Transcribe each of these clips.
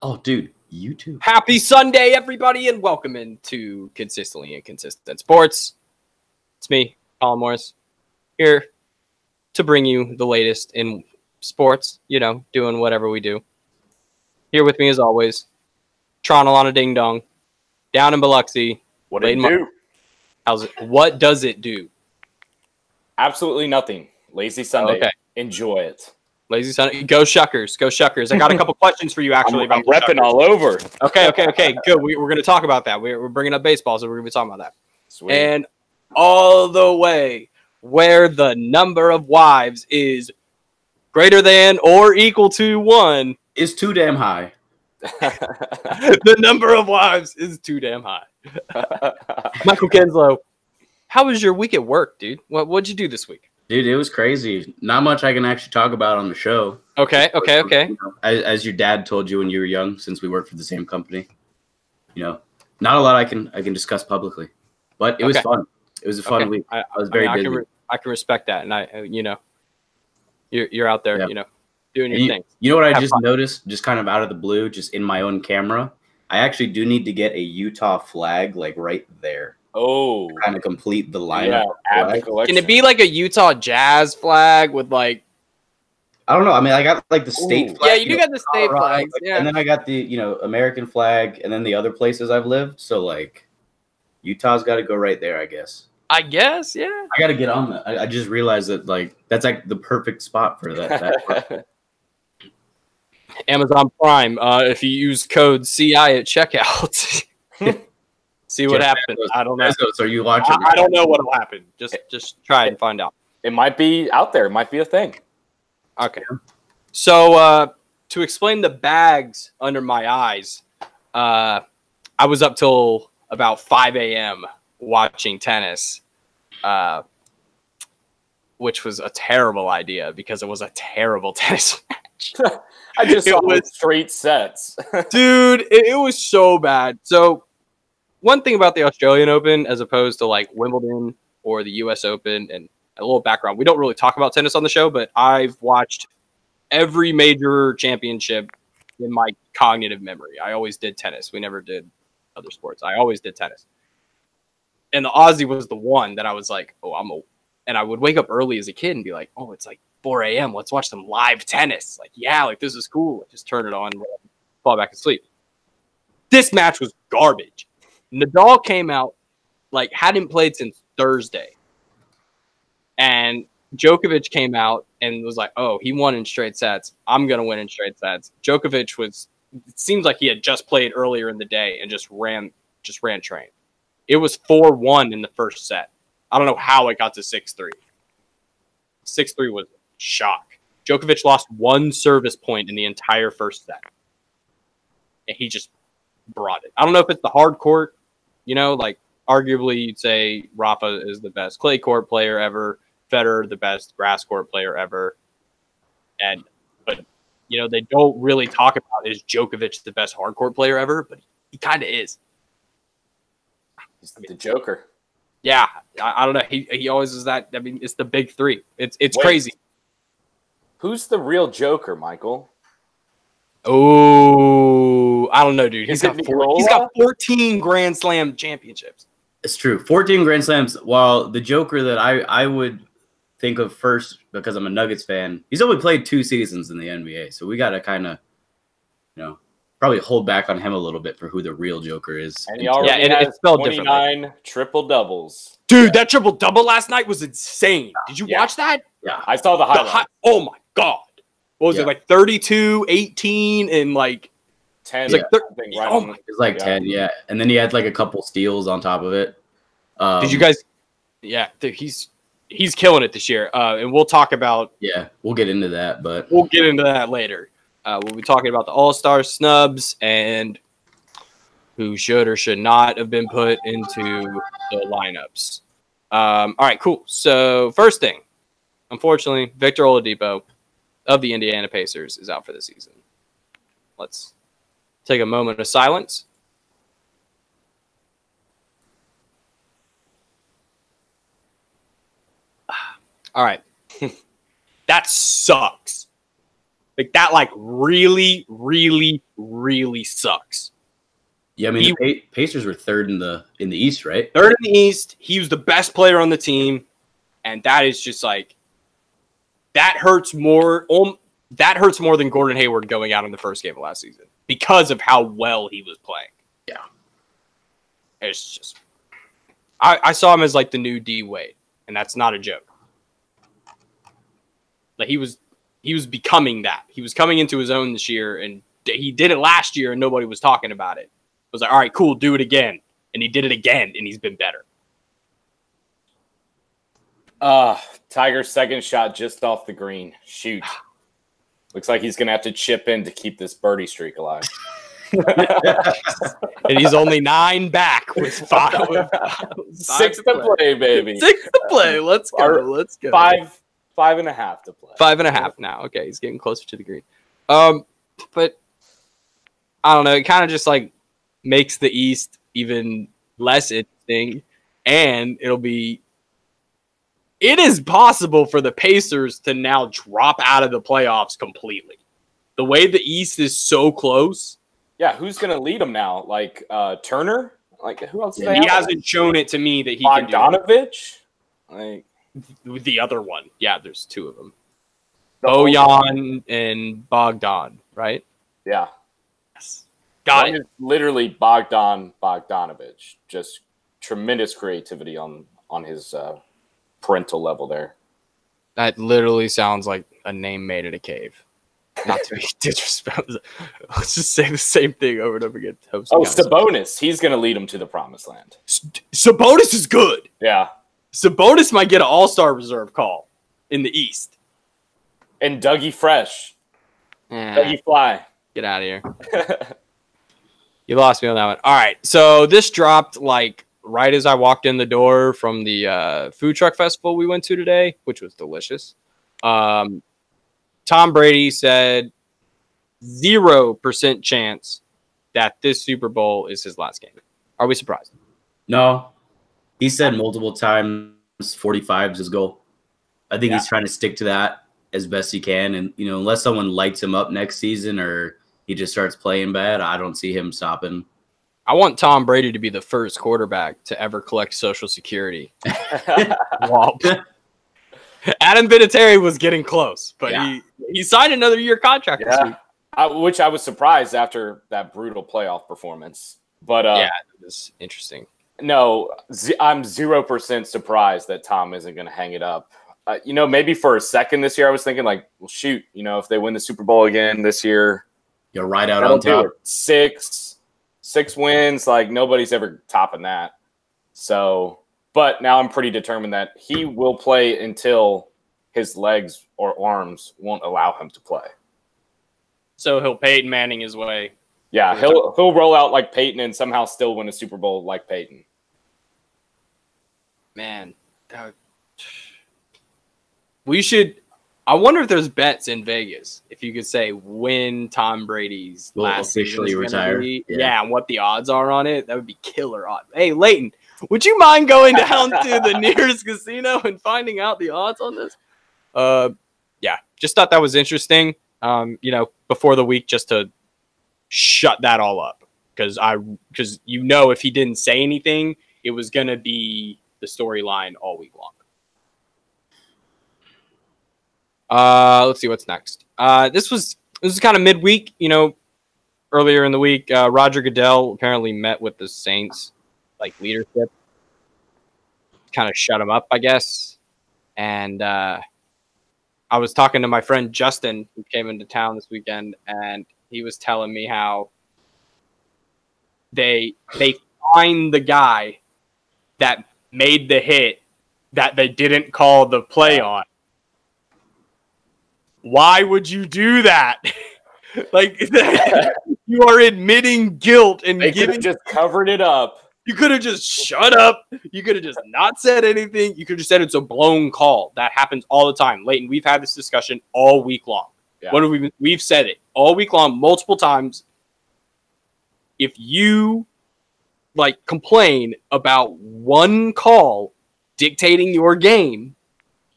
Oh, dude, you too. Happy Sunday, everybody, and welcome into Consistently Inconsistent Sports. It's me, Colin Morris, here to bring you the latest in sports, doing whatever we do. Here with me, as always, Toronto on a ding dong, down in Biloxi. What do you do? What does it do? Absolutely nothing. Lazy Sunday. Okay. Enjoy it. Lazy Sunday. Go Shuckers. Go Shuckers. I got a couple questions for you, actually. I'm repping Shuckers. all over. Okay. Good. We're going to talk about that. We're bringing up baseball, so we're going to be talking about that. Sweet. And all the way where the number of wives is greater than or equal to 1 is too damn high. The number of wives is too damn high. Michael Kinslow, how was your week at work, dude? What'd you do this week? Dude, it was crazy. Not much I can actually talk about on the show. Okay. As your dad told you when you were young, since we worked for the same company, not a lot I can discuss publicly. But it was fun. It was a fun week. I was very busy. I can respect that, and you're out there, doing your thing. You know what I just noticed, just kind of out of the blue, just in my own camera? I actually do need to get a Utah flag, like right there. Oh, kind of complete the lineup. Yeah, can it be like a Utah Jazz flag with like? I don't know. I mean, I got like the state flag. Yeah, you do got the state flags. Like, yeah, and then I got the American flag, and then the other places I've lived. So like, Utah's got to go right there, I guess. I guess, yeah. I got to get on that. I just realized that like that's like the perfect spot for that. Amazon Prime. If you use code CI at checkout. See what happens. I don't know. So are you watching? I don't know what will happen. Just try and find out. It might be out there. It might be a thing. Okay. So to explain the bags under my eyes, I was up till about 5 a.m. watching tennis, which was a terrible idea because it was a terrible tennis match. I just saw it straight sets. Dude, it was so bad. So one thing about the Australian Open, as opposed to like Wimbledon or the U.S. Open, and a little background, we don't really talk about tennis on the show, but I've watched every major championship in my cognitive memory. I always did tennis. We never did other sports. I always did tennis. And the Aussie was the one that I was like, and I would wake up early as a kid and be like, oh, it's like 4 a.m. Let's watch some live tennis. Like, yeah, like this is cool. Just turn it on, fall back asleep. This match was garbage. Nadal came out, like, hadn't played since Thursday. And Djokovic came out and was like, oh, he won in straight sets. I'm going to win in straight sets. Djokovic it seems like he had just played earlier in the day and just ran train. It was 4-1 in the first set. I don't know how it got to 6-3. 6-3 was shock. Djokovic lost 1 service point in the entire first set. And he just brought it. I don't know if it's the hard court. Like arguably you'd say Rafa is the best clay court player ever, Federer the best grass court player ever. But they don't really talk about is Djokovic the best hard court player ever, but he kind of is. He's the Joker. Yeah, I don't know. He always is that. I mean, it's the big three. It's crazy. Who's the real Joker, Michael? Oh, I don't know, dude. He's got 14 Grand Slam championships. It's true. 14 Grand Slams. While the Joker that I would think of first, because I'm a Nuggets fan, he's only played 2 seasons in the NBA. So we got to kind of, probably hold back on him a little bit for who the real Joker is. And he already has it's spelled 29 triple-doubles. Dude, that triple-double last night was insane. Did you watch that? Yeah, I saw the highlight. Oh, my God. What was it, like 32, 18, and like 10? It was like 10, yeah. And then he had like a couple steals on top of it. Did you guys? Yeah, he's killing it this year. And we'll talk about. Yeah, we'll get into that, but we'll get into that later. We'll be talking about the All-Star snubs and who should or should not have been put into the lineups. All right, cool. So first thing, unfortunately, Victor Oladipo of the Indiana Pacers is out for the season. Let's take a moment of silence. All right. That sucks. Like that, like really, really, really sucks. Yeah, I mean, the Pacers were third in the East, right? Third in the East. He was the best player on the team, and that is just like that hurts more. That hurts more than Gordon Hayward going out in the first game of last season because of how well he was playing. Yeah, it's just I saw him as like the new D Wade, and that's not a joke. Like he was becoming that. He was coming into his own this year, and he did it last year, and nobody was talking about it. It was like, all right, cool, do it again. And he did it again, and he's been better. Tiger's second shot just off the green. Shoot. Looks like he's going to have to chip in to keep this birdie streak alive. And he's only 9 back with 5. With 6 to play, baby. 6 to play. Let's go. Let's go. 5.5 to play. 5.5 now. Okay, he's getting closer to the green. But I don't know. It kind of just like makes the East even less interesting, and it is possible for the Pacers to now drop out of the playoffs completely. The way the East is so close. Yeah, who's going to lead them now? Like Turner? Like who else? He hasn't shown it to me that he can do it. Like the other one. Yeah, there's 2 of them. Bojan and Bogdan, right? Yeah. Yes. Got it. Literally Bogdanovic. Just tremendous creativity on his parental level there. That literally sounds like a name made in a cave. Not to be disrespectful. Let's just say the same thing over and over again. Sabonis. He's going to lead him to the promised land. Sabonis is good. Yeah. Sabonis might get an all-star reserve call in the East. And Dougie Fresh. Dougie Fly. Get out of here. You lost me on that one. All right. So this dropped like right as I walked in the door from the food truck festival we went to today, which was delicious. Tom Brady said 0% chance that this Super Bowl is his last game. Are we surprised? No. He said multiple times 45 is his goal. I think he's trying to stick to that as best he can. And, unless someone lights him up next season or he just starts playing bad, I don't see him stopping. I want Tom Brady to be the first quarterback to ever collect Social Security. Adam Vinatieri was getting close, but he signed another year contract this week. Which I was surprised after that brutal playoff performance. But it was interesting. No, I'm 0% surprised that Tom isn't going to hang it up. Maybe for a second this year I was thinking like, well, shoot, if they win the Super Bowl again this year, you're right out on top. 6 wins, like nobody's ever topping that. So, but now I'm pretty determined that he will play until his legs or arms won't allow him to play. So he'll Peyton Manning his way. Yeah, he'll roll out like Peyton and somehow still win a Super Bowl like Peyton. Man, we should. I wonder if there's bets in Vegas. If you could say when Tom Brady's last officially retire, yeah, and what the odds are on it, that would be killer odds. Hey, Leighton, would you mind going down to the nearest casino and finding out the odds on this? Just thought that was interesting. Before the week, just to shut that all up, because if he didn't say anything, it was gonna be the storyline all week long. Let's see what's next. This was kind of midweek, earlier in the week. Roger Goodell apparently met with the Saints, leadership, kind of shut him up, I guess. And I was talking to my friend Justin, who came into town this weekend, and he was telling me how they fined the guy that made the hit that they didn't call the play on. Why would you do that? You are admitting guilt and they could have just covered it up. You could have just shut up. You could have just not said anything. You could have just said it's a blown call. That happens all the time. Leighton, we've had this discussion all week long. Yeah. What have we've said it all week long, multiple times. If you complain about one call dictating your game,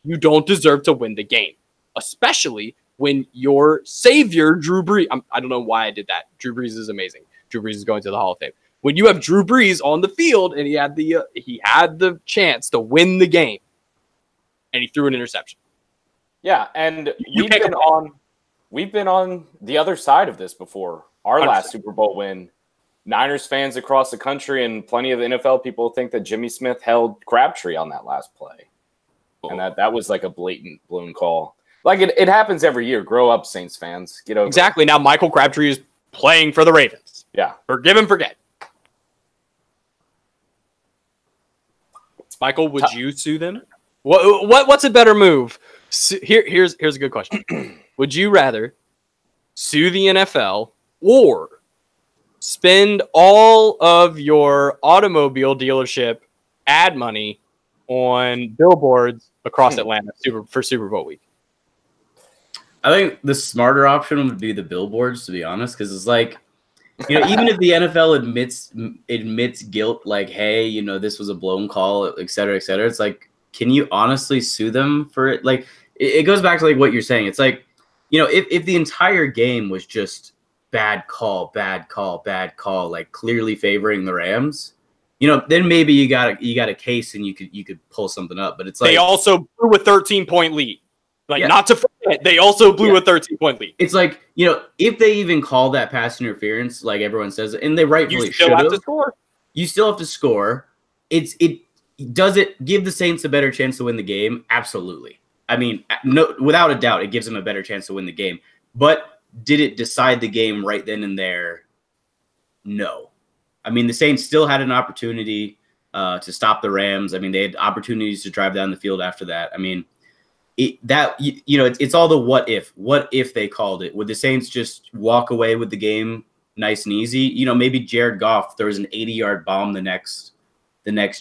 you don't deserve to win the game. Especially when your savior, Drew Brees, I don't know why I did that. Drew Brees is amazing. Drew Brees is going to the Hall of Fame. When you have Drew Brees on the field and he had the chance to win the game, and he threw an interception. Yeah, and we've been on the other side of this before. Our 100%. last Super Bowl win, Niners fans across the country and plenty of NFL people think that Jimmy Smith held Crabtree on that last play. And that was like a blatant blown call. Like it happens every year. Grow up, Saints fans. Get over Exactly. Now Michael Crabtree is playing for the Ravens. Yeah. Forgive and forget. Michael, would you sue them? What's a better move? Here's a good question. Would you rather sue the NFL or spend all of your automobile dealership ad money on billboards across Atlanta for Super Bowl week? I think the smarter option would be the billboards, to be honest, because it's like, even if the NFL admits guilt, like, hey, this was a blown call, et cetera, it's like, can you honestly sue them for it? Like, it goes back to like what you're saying. It's like, if the entire game was just bad call, like clearly favoring the Rams, then maybe you got a case and you could pull something up. But it's like they also blew a 13-point lead. Like, not to forget, they also blew a 13-point lead. It's like, if they even call that pass interference, like everyone says, and they rightfully should have, you still have to score. Does it give the Saints a better chance to win the game? Absolutely. I mean, no, without a doubt, it gives them a better chance to win the game. But did it decide the game right then and there? No. I mean, the Saints still had an opportunity to stop the Rams. I mean, they had opportunities to drive down the field after that. I mean, it's all the what if. What if they called it? Would the Saints just walk away with the game nice and easy? Maybe Jared Goff throws an 80-yard bomb the next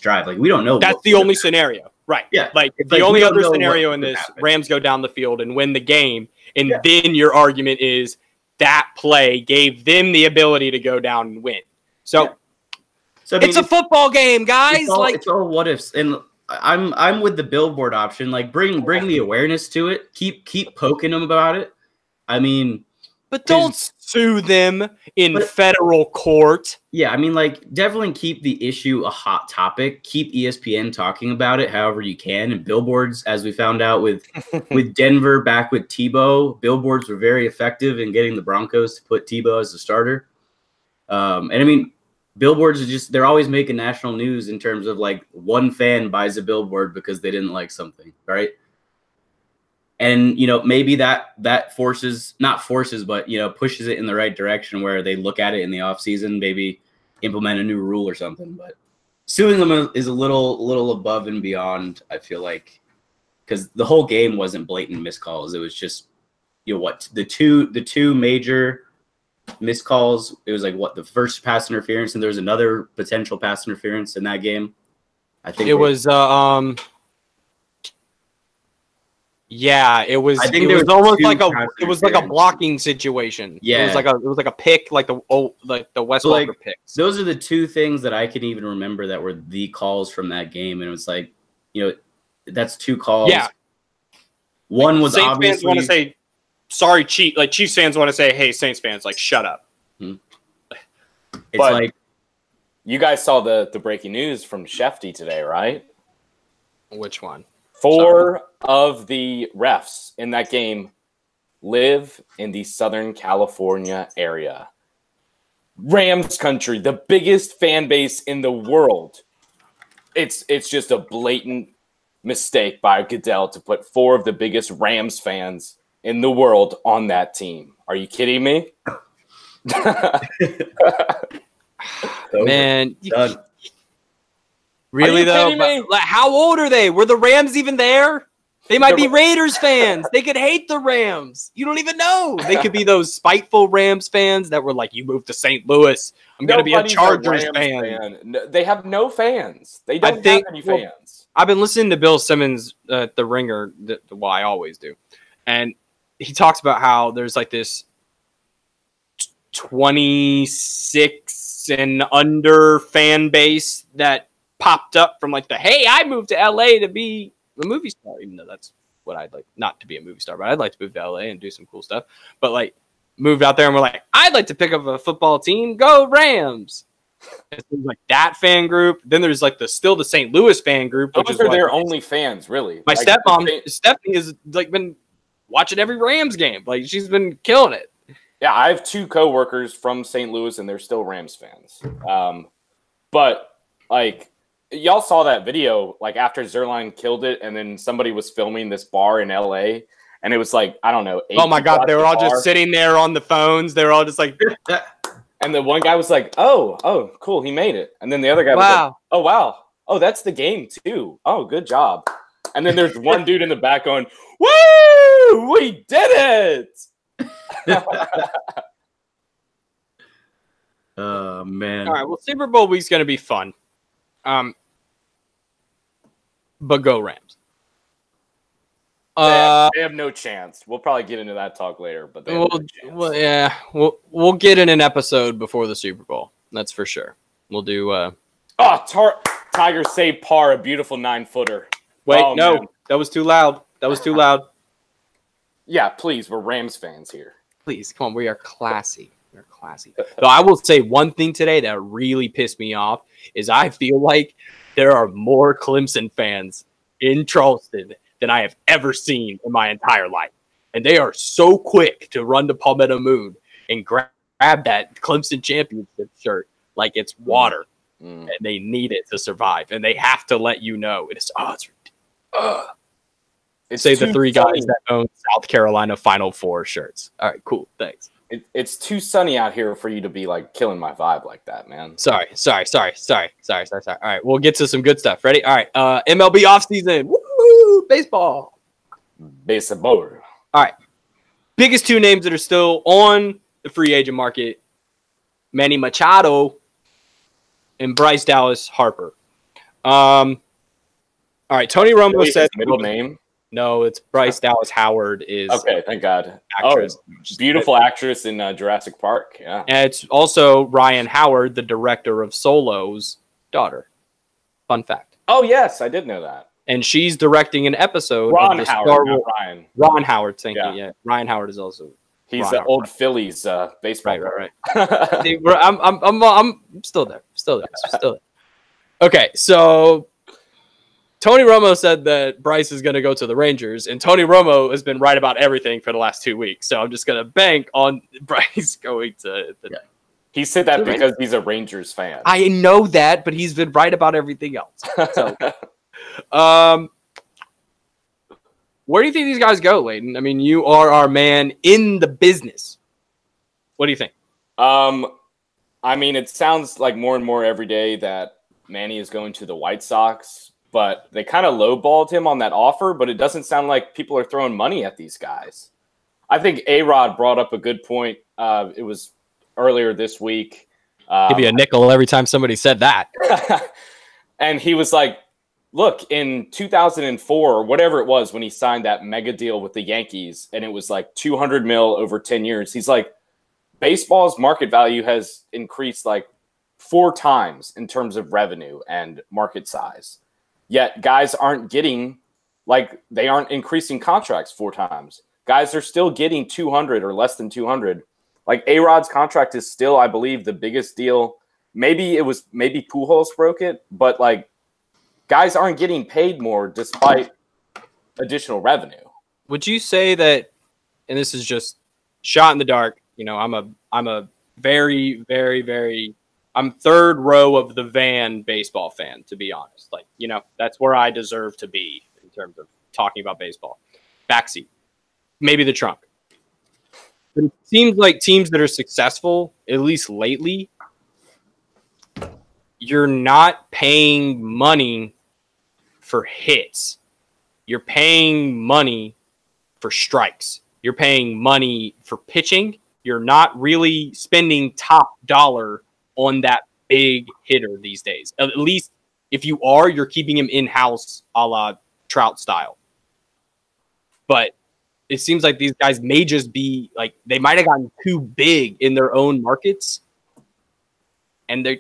drive. Like, we don't know. That's the only scenario. Right. Yeah. Like, the only other scenario in this, Rams go down the field and win the game. And then your argument is that play gave them the ability to go down and win. So, I mean, it's a football game, guys. It's all what ifs. And I'm with the billboard option. Like, bring the awareness to it. Keep poking them about it. I mean, but don't sue them in federal court. Yeah, I mean, like, definitely keep the issue a hot topic. Keep ESPN talking about it however you can. And billboards, as we found out with Denver back with Tebow, billboards were very effective in getting the Broncos to put Tebow as the starter. And I mean, billboards are they're always making national news in terms of like one fan buys a billboard because they didn't like something, right? And, maybe that pushes it in the right direction where they look at it in the offseason, maybe implement a new rule or something. But suing them is a little above and beyond, I feel like, because the whole game wasn't blatant miscalls. It was just, the two major miscalls. It was like the first pass interference, and there was another potential pass interference in that game. I think it was yeah, it was. I think it was almost like it was like a blocking situation. Yeah, it was like a pick, like the West Walker picks. Those are the two things that I can even remember that were the calls from that game, and it was like, that's two calls. Yeah, one was Saints obviously. Fans want to say sorry, Chiefs. Like, Chiefs fans want to say, hey, Saints fans, like, shut up. It's like, you guys saw the breaking news from Shefty today, right? Which one? 4 of the refs in that game live in the Southern California area. Rams country, the biggest fan base in the world. It's just a blatant mistake by Goodell to put 4 of the biggest Rams fans in the world on that team. Are you kidding me? Man, done. Really though? But how old are they? Were the Rams even there? They might be Raiders fans. They could hate the Rams. You don't even know. They could be those spiteful Rams fans that were like, you moved to St. Louis. I'm going to be a Chargers fan. No, they have no fans. They don't have any fans. I've been listening to Bill Simmons, The Ringer, well, I always do. And he talks about how there's like this 26 and under fan base that popped up from like hey, I moved to LA to be a movie star, even though that's what I'd like, not to be a movie star, but I'd like to move to LA and do some cool stuff. But like moved out there and we're like, I'd like to pick up a football team. Go Rams. It's like that fan group. Then there's like the St. Louis fan group. Those are their only fans, really. My stepmom, Stephanie, has like been watching every Rams game. Like she's been killing it. Yeah, I have 2 coworkers from St. Louis, and they're still Rams fans. But like y'all saw that video, like after Zerline killed it, and then somebody was filming this bar in LA, and it was like, I don't know. Oh my God, they were all just sitting there on the phones. They were all just like, and the one guy was like, oh, cool, he made it. And then the other guy was like, oh wow, oh that's the game too. Oh, good job. And then there's one dude in the back going, woo, we did it. Oh man. All right, well, Super Bowl week's gonna be fun. But go Rams. They have no chance. We'll probably get into that talk later, but they have no chance. Yeah, we'll get in an episode before the Super Bowl. That's for sure. We'll do Tiger saved par, a beautiful 9-footer. Wait, no, man. That was too loud. Yeah, please, we're Rams fans here. Please, come on, we are classy. We're classy. So I will say one thing today that really pissed me off is I feel like there are more Clemson fans in Charleston than I have ever seen in my entire life. And they are so quick to run to Palmetto Moon and grab that Clemson championship shirt like it's water. And they need it to survive. And they have to let you know. It's say the 3 guys that own South Carolina Final Four shirts. All right, cool. Thanks. It's too sunny out here for you to be like killing my vibe like that, man. Sorry. All right, we'll get to some good stuff. Ready? All right. MLB offseason. Woo! Baseball. Baseball. All right. Biggest 2 names that are still on the free agent market: Manny Machado and Bryce Dallas Harper. All right. Tony Romo said middle name. No, it's Bryce Dallas Howard is okay. Thank God. Actress. Beautiful actress in Jurassic Park. Yeah. And it's also Ryan Howard, the director of Solo's daughter. Fun fact. Oh yes, I did know that. And she's directing an episode of the Howard, Star Wars. Ryan. Ron Howard, thank you. Yeah, Ryan Howard is also. He's the old Phillies baseball. Right. I'm still there. Still there. Okay, so Tony Romo said that Bryce is going to go to the Rangers, and Tony Romo has been right about everything for the last 2 weeks. So I'm just going to bank on Bryce going to the. Yeah. He said that because he's a Rangers fan. I know that, but he's been right about everything else. So, where do you think these guys go, Layden? I mean, you are our man in the business. What do you think? I mean, it sounds like more and more every day that Manny is going to the White Sox, but they kind of lowballed him on that offer, but it doesn't sound like people are throwing money at these guys. I think A-Rod brought up a good point. It was earlier this week. Give you a nickel every time somebody said that. And he was like, look, in 2004 or whatever it was when he signed that mega deal with the Yankees, and it was like $200 million over 10 years. He's like, baseball's market value has increased like 4 times in terms of revenue and market size. Yet guys aren't getting, like, they aren't increasing contracts 4 times. Guys are still getting 200 or less than 200. Like, A-Rod's contract is still, I believe, the biggest deal. Maybe Pujols broke it, but like, guys aren't getting paid more despite additional revenue. Would you say that, and this is just shot in the dark, you know, I'm a very, very, very, I'm third row of the van baseball fan, to be honest. Like, you know, that's where I deserve to be in terms of talking about baseball. Backseat, maybe the trunk. But it seems like teams that are successful, at least lately, you're not paying money for hits. You're paying money for strikes. You're paying money for pitching. You're not really spending top dollar on that big hitter these days. At least if you are, you're keeping him in-house a la Trout style. But it seems like these guys may just be like, they might have gotten too big in their own markets. And they're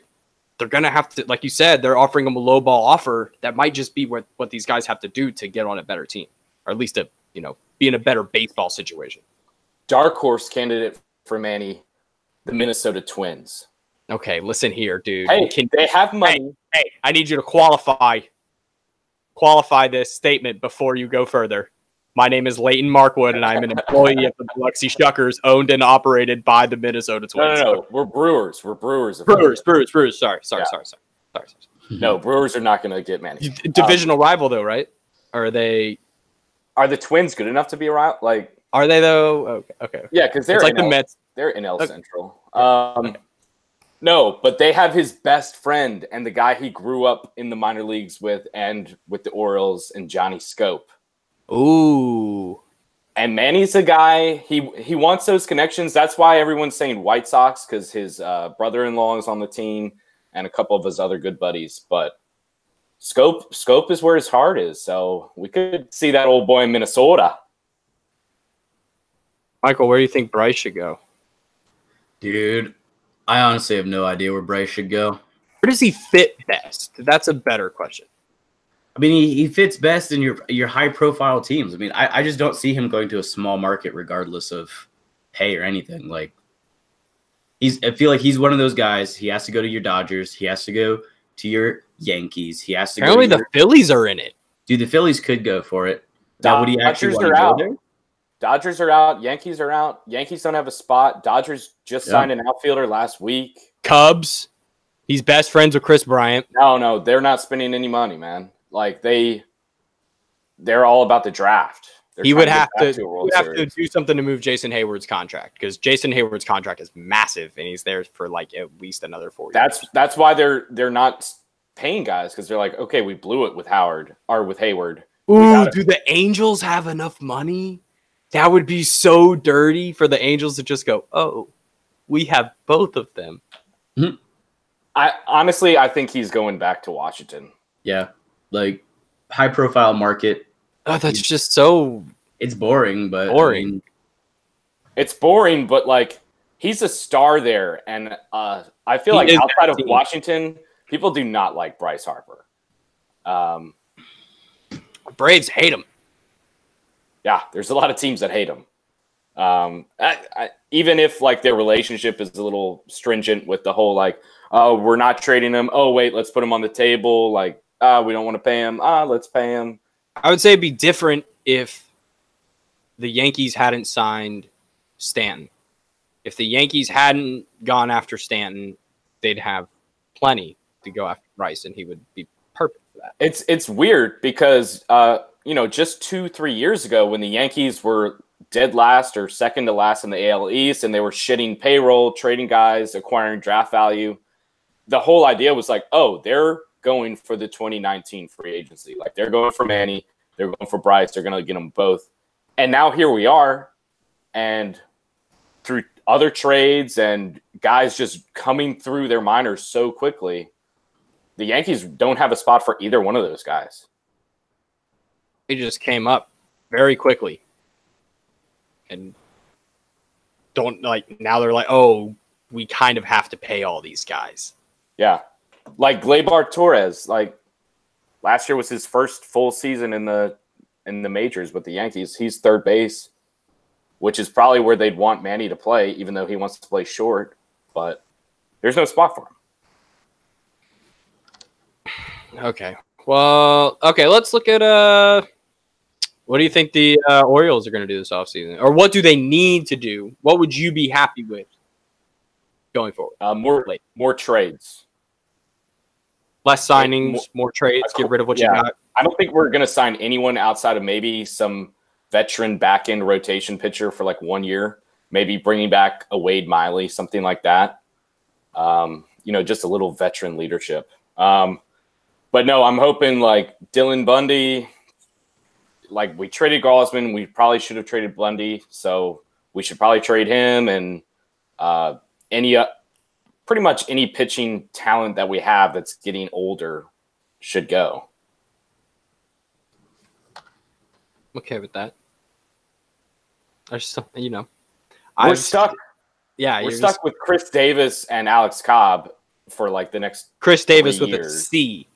going to have to, like you said, they're offering them a low ball offer. That might just be what these guys have to do to get on a better team. or at least to be in a better baseball situation. Dark horse candidate for Manny, the Minnesota Twins. Okay, listen here, dude. Hey, they have money. Hey, I need you to qualify this statement before you go further. My name is Leighton Markwood, and I'm an employee of the Biloxi Shuckers, owned and operated by the Minnesota Twins. No. We're Brewers. We're Brewers. Brewers. Sorry. No, Brewers are not going to get Manny. Divisional rival, though, right? Are they? Are the Twins good enough to be around? Like, are they though? Okay. Yeah, because they're like the Mets. They're in L Central. No, but they have his best friend and the guy he grew up in the minor leagues with and with the Orioles and Johnny Scope. Ooh. And Manny's a guy, he wants those connections. That's why everyone's saying White Sox, because his brother-in-law is on the team and a couple of his other good buddies. But Scope is where his heart is. So we could see that old boy in Minnesota. Michael, where do you think Bryce should go? Dude, I honestly have no idea where Bryce should go. Where does he fit best? That's a better question. I mean, he fits best in your high-profile teams. I mean, I just don't see him going to a small market regardless of pay or anything. Like, I feel like he's one of those guys. He has to go to your Dodgers. He has to go to your Yankees. He has to Apparently go to the Phillies are in it. Dude, the Phillies could go for it. Now, would he actually want to go there? Dodgers are out. Yankees are out. Yankees don't have a spot. Dodgers just signed an outfielder last week. Cubs. He's best friends with Chris Bryant. No, they're not spending any money, man. Like they're all about the draft. He would have to do something to move Jason Hayward's contract because Jason Hayward's contract is massive and he's there for like at least another 4 years. That's why they're not paying guys because they're like, okay, we blew it with Hayward. Ooh, do the Angels have enough money? That would be so dirty for the Angels to just go, oh, we have both of them. Mm-hmm. I think he's going back to Washington. Yeah, like high-profile market. Oh, that's just so. It's boring, but boring. I mean, it's boring, but like he's a star there, and I feel like outside of Washington, people do not like Bryce Harper. Braves hate him. Yeah, there's a lot of teams that hate him. Even if like their relationship is a little stringent with the whole like, oh, we're not trading him. Oh, wait, let's put him on the table. Like, we don't want to pay him. Let's pay him. I would say it'd be different if the Yankees hadn't signed Stanton. If the Yankees hadn't gone after Stanton, they'd have plenty to go after Bryce, and he would be perfect for that. It's weird because just 2-3 years ago when the Yankees were dead last or second to last in the AL East and they were shitting payroll, trading guys, acquiring draft value, the whole idea was like, oh, they're going for the 2019 free agency. Like they're going for Manny, they're going for Bryce, they're going to get them both. And now here we are, and through other trades and guys just coming through their minors so quickly, the Yankees don't have a spot for either one of those guys. They just came up very quickly. And now they're like, oh, we kind of have to pay all these guys. Yeah. Like Gleyber Torres, like last year was his first full season in the majors with the Yankees. He's third base, which is probably where they'd want Manny to play, even though he wants to play short, but there's no spot for him. Okay. Well, let's look at what do you think the Orioles are going to do this offseason? Or what do they need to do? What would you be happy with going forward? More trades. Less signings, more trades, get rid of what you got. I don't think we're going to sign anyone outside of maybe some veteran back-end rotation pitcher for like 1 year. Maybe bringing back a Wade Miley, something like that. Just a little veteran leadership. But no, I'm hoping like Dylan Bundy. Like we traded Gausman, we probably should have traded Bundy, so we should probably trade him. And pretty much any pitching talent that we have that's getting older should go. I'm okay with that. We're stuck. Yeah, we're stuck with Chris Davis and Alex Cobb for like the next. Chris Davis 3 with years. a C.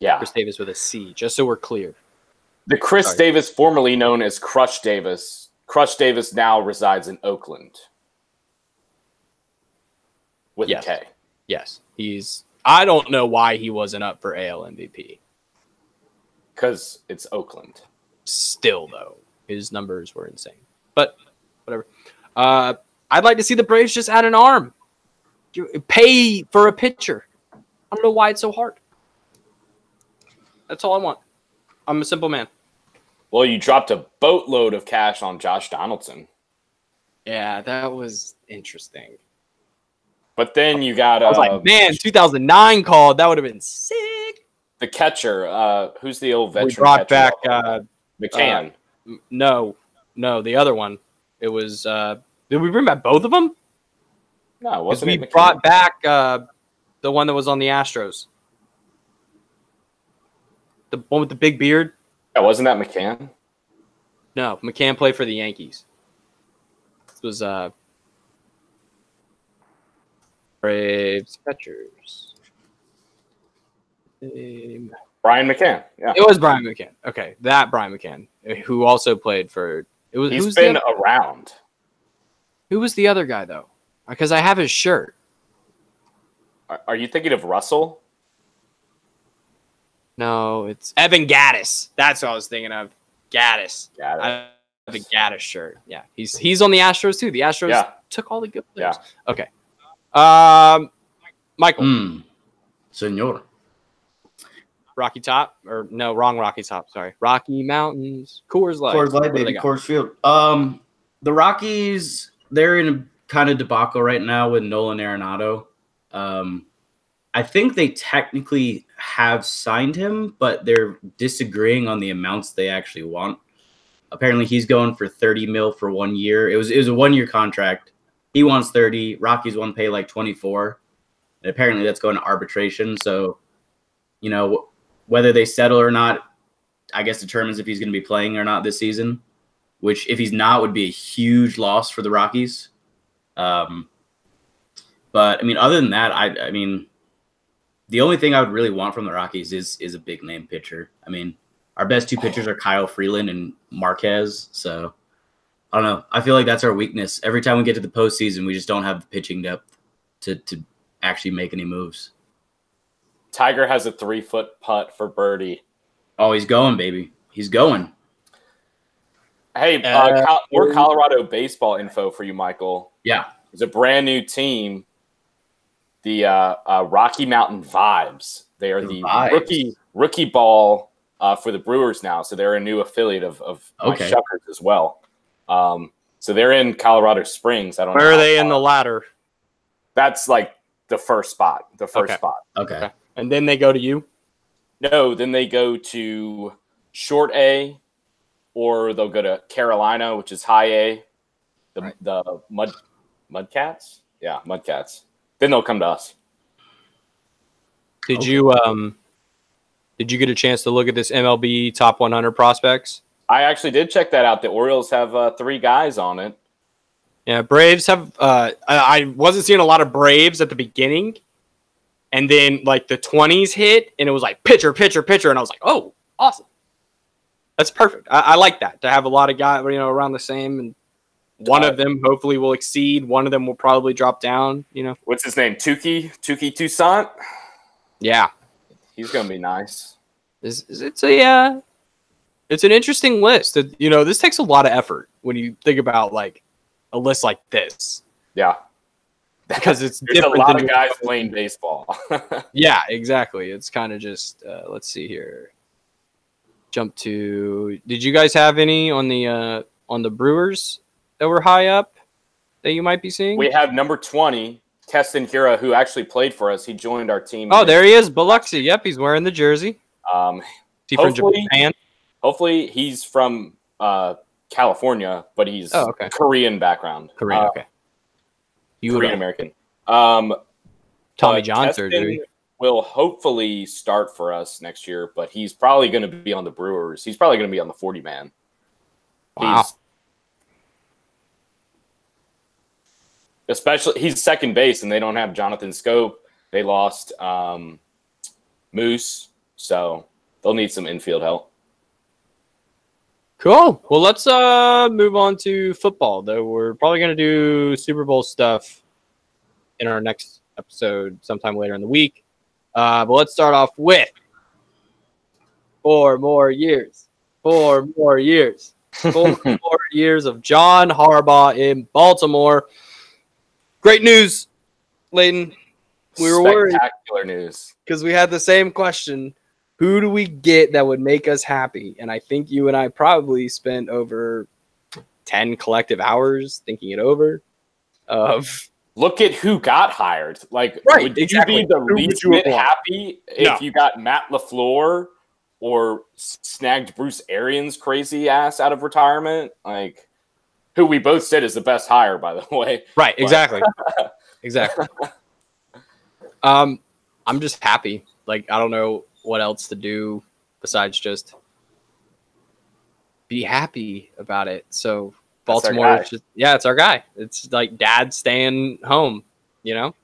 Yeah, Chris Davis with a C. Just so we're clear. The Chris Davis, formerly known as Crush Davis. Crush Davis now resides in Oakland. With a K. Yes. I don't know why he wasn't up for AL MVP. Because it's Oakland. Still, though, his numbers were insane. But whatever. I'd like to see the Braves just add an arm. Pay for a pitcher. I don't know why it's so hard. That's all I want. I'm a simple man. Well, you dropped a boatload of cash on Josh Donaldson. Yeah, that was interesting. But then you got... I was like, man, 2009 called. That would have been sick. The catcher. Who's the old veteran? We brought back... McCann. No, the other one. It was... did we bring back both of them? No, wasn't it McCann? We brought back the one that was on the Astros. The one with the big beard. Yeah, wasn't that McCann? No, McCann played for the Yankees. This was Braves catchers. Brian McCann. Yeah, it was Brian McCann. Okay, that Brian McCann, who also played for. It was. He's been around. Who was the other guy though? Because I have his shirt. Are you thinking of Russell? No, it's Evan Gaddis. That's what I was thinking of. Gaddis. Gaddis. I have a Gaddis shirt. Yeah, he's on the Astros too. The Astros took all the good players. Yeah. Okay. Michael. Senor. Rocky Top, or no, wrong Rocky Top. Sorry, Rocky Mountains. Coors Light. Coors Light, baby. Coors Field. The Rockies, they're in a kind of debacle right now with Nolan Arenado. I think they technically have signed him, but they're disagreeing on the amounts they actually want. Apparently, he's going for $30 million for 1 year. It was a 1-year contract. He wants 30. Rockies want to pay like 24. And apparently, that's going to arbitration. So, you know, whether they settle or not, I guess determines if he's going to be playing or not this season. Which, if he's not, would be a huge loss for the Rockies. But I mean, other than that, I mean, the only thing I would really want from the Rockies is a big name pitcher. I mean, our best two pitchers are Kyle Freeland and Marquez. So I don't know. I feel like that's our weakness. Every time we get to the postseason, we just don't have the pitching depth to actually make any moves. Tiger has a 3-foot putt for birdie. Oh, he's going, baby. He's going. Hey, more Colorado baseball info for you, Michael. Yeah. It's a brand new team, the Rocky Mountain Vibes. They are the rookie ball for the Brewers now, so they're a new affiliate of my Shuckers as well. So they're in Colorado Springs. I don't know. Where are they in the ladder? That's like the first spot. Okay. And then they go to you? No, then they go to Short A, or they'll go to Carolina, which is High A. The Mudcats? Yeah, Mudcats. Then they'll come to us. Did you get a chance to look at this MLB Top 100 prospects? I actually did check that out. The Orioles have 3 guys on it. Yeah, Braves have I wasn't seeing a lot of Braves at the beginning. And then like the 20s hit and it was like pitcher. And I was like, oh, awesome. That's perfect. I like that, to have a lot of guys, around the same, and one of them hopefully will exceed. One of them will probably drop down. What's his name? Tukey Toussaint. Yeah, he's gonna be nice. It's an interesting list. This takes a lot of effort when you think about like a list like this. Yeah, because there's a lot of guys playing baseball. Yeah, exactly. It's kind of just let's see here. Jump to. Did you guys have any on the Brewers that were high up that you might be seeing? We have number 20, Keston Hiura, who actually played for us. He joined our team. Oh, there he is, Biloxi. Yep, he's wearing the jersey. Is he from Japan? Hopefully, he's from California, but he's Korean background. Korean, okay. Korean American. Tommy John surgery. Will hopefully start for us next year, but he's probably going to be on the Brewers. He's probably going to be on the 40-man. Wow. He's second base, and they don't have Jonathan Scope. They lost Moose, so they'll need some infield help. Cool. Well, let's move on to football, though. We're probably going to do Super Bowl stuff in our next episode sometime later in the week. But let's start off with 4 more years. 4 more years. 4 more years of John Harbaugh in Baltimore. Great news, Layton. We were worried. Spectacular news. Because we had the same question. Who do we get that would make us happy? And I think you and I probably spent over 10 collective hours thinking it over. Look at who got hired. Like, right, would exactly. you be the Who least would you bit have happy if you got Matt LaFleur or snagged Bruce Arians' crazy ass out of retirement? Like, who we both said is the best hire, by the way. Right, exactly. Exactly. I'm just happy. Like, I don't know what else to do besides just be happy about it. So Baltimore is just, it's our guy. It's like dad staying home, you know?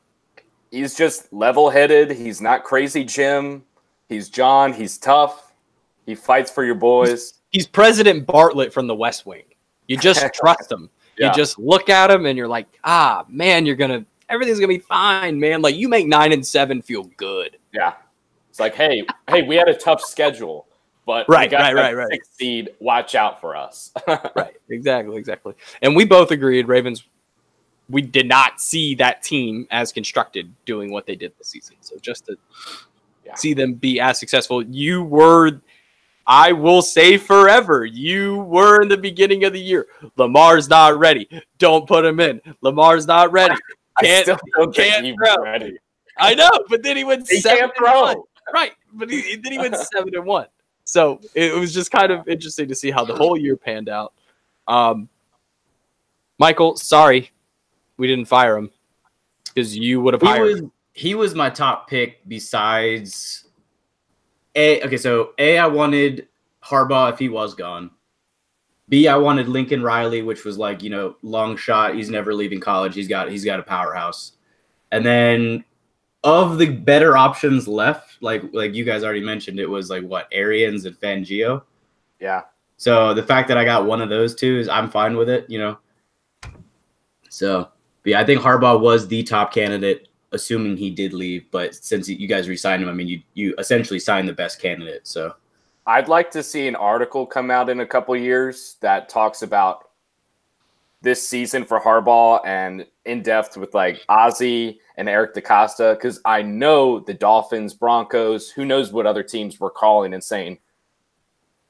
He's just level-headed. He's not crazy Jim. He's John. He's tough. He fights for your boys. He's President Bartlett from the West Wing. You just trust him. Yeah. You just look at him and you're like, man, everything's going to be fine, man. Like, you make 9-7 feel good. Yeah. It's like, hey, we had a tough schedule, but right. 6th seed. Watch out for us. Right. Exactly. And we both agreed, Ravens, we did not see that team as constructed doing what they did this season. So just to see them be as successful, you were, I will say forever, you were in the beginning of the year. Lamar's not ready. Don't put him in. Lamar's not ready. I still don't think he was ready. I know, but then he went 7-1. Right, but then he went 7-1. So it was just kind of interesting to see how the whole year panned out. Michael, sorry, we didn't fire him because you would have hired him. He was my top pick besides A. Okay, so A, I wanted Harbaugh if he was gone. B, I wanted Lincoln Riley, which was like, long shot. He's never leaving college. He's got a powerhouse. And then of the better options left, like you guys already mentioned, it was like Arians and Fangio. Yeah. So the fact that I got one of those two is I'm fine with it, So, but yeah, I think Harbaugh was the top candidate, assuming he did leave. But since you guys re-signed him, I mean, you essentially signed the best candidate. So I'd like to see an article come out in a couple years that talks about this season for Harbaugh and in depth with like Ozzie and Eric DeCosta, because I know the Dolphins, Broncos, who knows what other teams were calling and saying,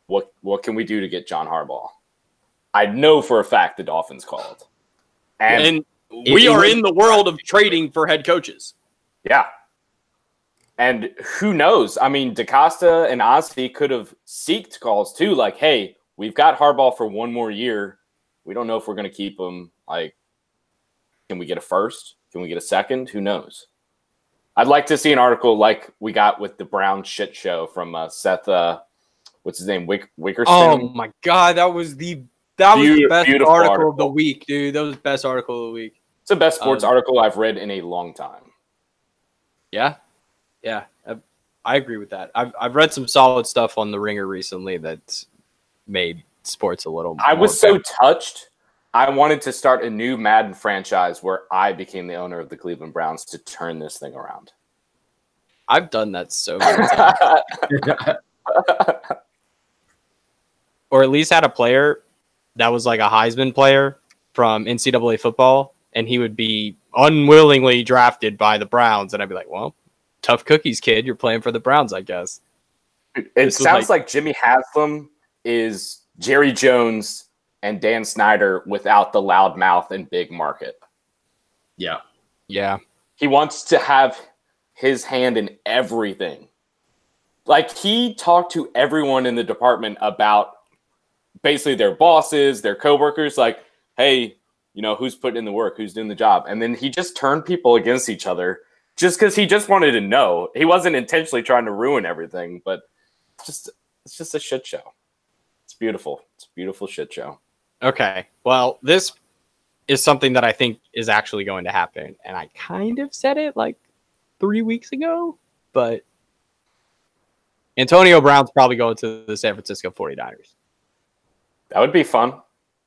what can we do to get John Harbaugh? I know for a fact the Dolphins called. And we are in the world of trading for head coaches. Yeah. And who knows? I mean, DeCosta and Ozzie could have seeked calls too. Like, hey, we've got Harbaugh for one more year. We don't know if we're going to keep him. Like, can we get a first? Can we get a second? Who knows? I'd like to see an article like we got with the Brown shit show from Seth, what's his name? Wickerson. Oh my God. That was the best article of the week, dude. That was the best article of the week. It's the best sports article I've read in a long time. Yeah. Yeah. I agree with that. I've read some solid stuff on The Ringer recently that's made sports a little more. I was so touched. I wanted to start a new Madden franchise where I became the owner of the Cleveland Browns to turn this thing around. I've done that so many times. Or at least had a player that was like a Heisman player from NCAA football, and he would be unwillingly drafted by the Browns. And I'd be like, well, tough cookies, kid. You're playing for the Browns, I guess. It sounds like Jimmy Haslam is Jerry Jones and Dan Snyder without the loud mouth and big market. Yeah. Yeah. He wants to have his hand in everything. Like, he talked to everyone in the department about basically their bosses, their coworkers, like, hey, who's putting in the work, who's doing the job. And then he just turned people against each other just because he just wanted to know. He wasn't intentionally trying to ruin everything, but it's just a shit show. It's beautiful. It's a beautiful shit show. Okay. Well, this is something that I think is actually going to happen. And I kind of said it like 3 weeks ago, but Antonio Brown's probably going to the San Francisco 49ers. That would be fun.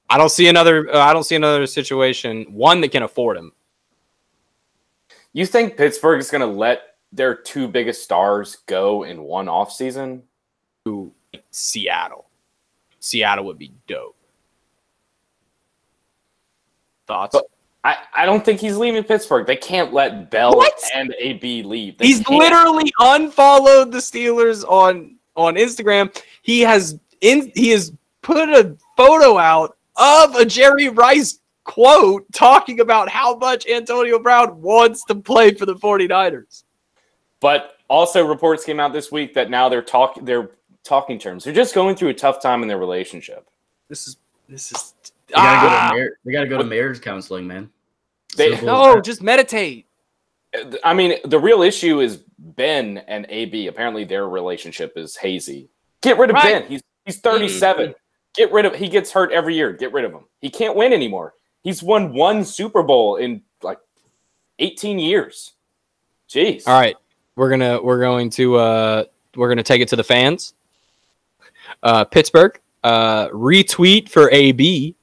I don't see another situation, one that can afford him. You think Pittsburgh is going to let their two biggest stars go in one offseason? To Seattle. Seattle would be dope. Thoughts? But I don't think he's leaving Pittsburgh. They can't let Bell and AB leave. He's literally unfollowed the Steelers on Instagram. He has put a photo out of a Jerry Rice quote talking about how much Antonio Brown wants to play for the 49ers. But also reports came out this week that now they're talking terms. They're just going through a tough time in their relationship. This is They gotta go to marriage counseling, man. Just meditate. I mean, the real issue is Ben and AB. Apparently, their relationship is hazy. Get rid of Ben. He's 37. He gets hurt every year. Get rid of him. He can't win anymore. He's won one Super Bowl in like 18 years. Jeez. All right. We're going to take it to the fans. Pittsburgh, retweet for AB,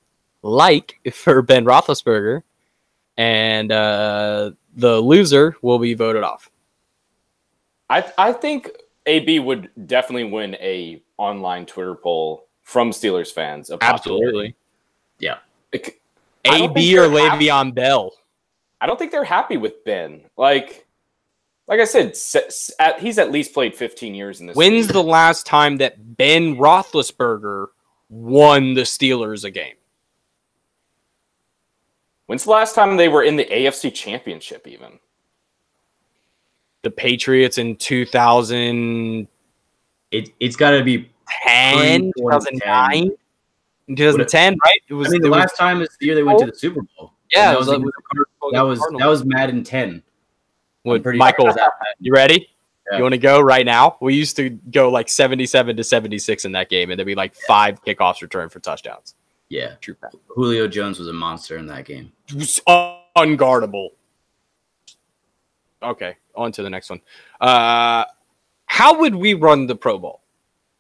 like for Ben Roethlisberger, and the loser will be voted off. I think AB would definitely win a online Twitter poll from Steelers fans. Absolutely. Yeah. AB or Le'Veon Bell. I don't think they're happy with Ben. Like I said, he's at least played 15 years in this. When's the last time that Ben Roethlisberger won the Steelers a game? When's the last time they were in the AFC Championship even? The Patriots in 2000. It's got to be 2009? 2010, right? The last time is the year they went to the Super Bowl. Yeah, that was Madden 10. Michael, you ready? Yeah. You want to go right now? We used to go like 77-76 in that game, and there'd be like 5 kickoffs returned for touchdowns. Yeah, true fact. Julio Jones was a monster in that game. It was unguardable. Okay, on to the next one. How would we run the Pro Bowl?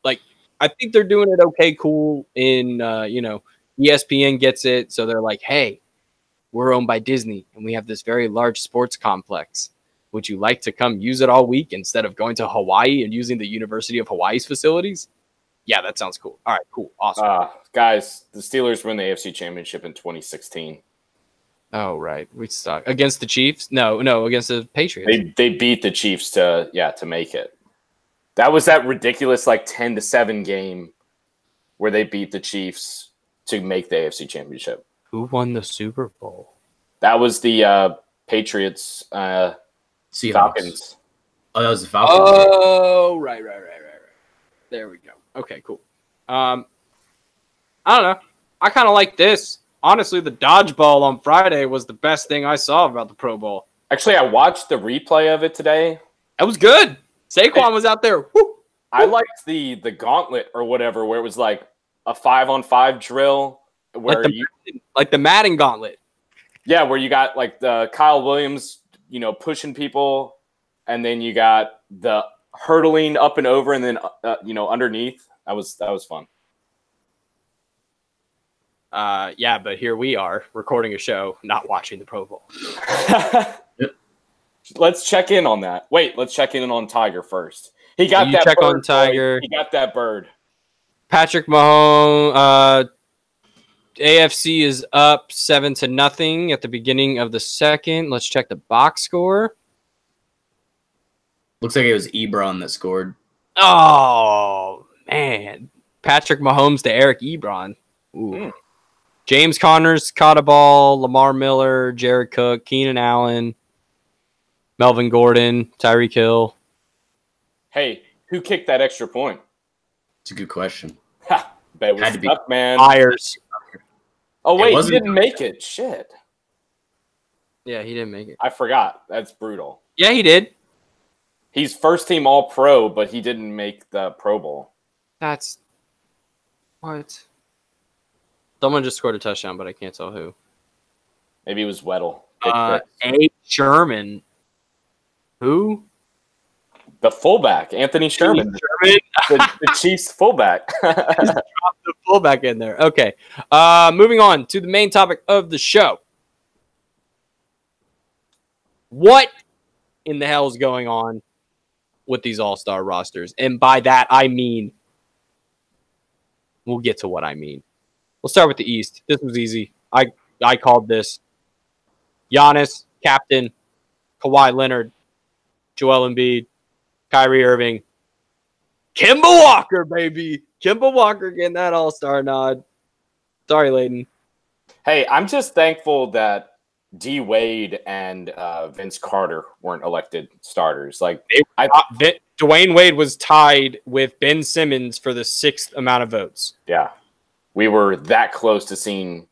Like, I think they're doing it okay, cool. In ESPN gets it, so they're like, hey, we're owned by Disney, and we have this very large sports complex. Would you like to come use it all week instead of going to Hawaii and using the University of Hawaii's facilities? Yeah, that sounds cool. All right, cool. Awesome. Guys, the Steelers win the AFC Championship in 2016. Oh, right. We suck. Against the Chiefs? No, against the Patriots. They beat the Chiefs to make it. That was that ridiculous 10-7 game where they beat the Chiefs to make the AFC Championship. Who won the Super Bowl? That was the Patriots Seahawks. Falcons. Oh, that was the Falcons. Oh, right. There we go. Okay, cool. I don't know. I kind of like this. Honestly, the dodgeball on Friday was the best thing I saw about the Pro Bowl. Actually, I watched the replay of it today. That was good. Saquon was out there. Woo! I liked the gauntlet or whatever, where it was like a 5-on-5 drill. Where like the Madden gauntlet. Yeah, where you got like the Kyle Williams, pushing people, and then you got the hurdling up and over, and then underneath. That was fun. Yeah, but here we are recording a show, not watching the Pro Bowl. Let's check in on that. Wait, let's check in on Tiger first. He got that check bird, on Tiger. Boy. He got that bird. Patrick Mahomes. AFC is up 7-0 at the beginning of the second. Let's check the box score. Looks like it was Ebron that scored. Oh, man. Patrick Mahomes to Eric Ebron. Ooh. James Connors caught a ball. Lamar Miller, Jared Cook, Keenan Allen, Melvin Gordon, Tyreek Hill. Hey, who kicked that extra point? It's a good question. Ha! Bet it was tough, man. Myers. Oh, wait, he didn't make it. Shit. Yeah, he didn't make it. I forgot. That's brutal. Yeah, he did. He's first team All-Pro, but he didn't make the Pro Bowl. That's... What? Someone just scored a touchdown, but I can't tell who. Maybe it was Weddle. A. Sherman. Who? The fullback, Anthony Sherman. the Chiefs fullback. Just drop the fullback in there. Okay. Moving on to the main topic of the show. What in the hell is going on with these all-star rosters? And by that, I mean, we'll get to what I mean. We'll start with the East. This was easy. I called this. Giannis, captain. Kawhi Leonard. Joel Embiid. Kyrie Irving. Kemba Walker, baby. Kemba Walker getting that all-star nod. Sorry, Layden. Hey, I'm just thankful that D Wade and Vince Carter weren't elected starters. Like Dwayne Wade was tied with Ben Simmons for the 6th amount of votes. Yeah, we were that close to seeing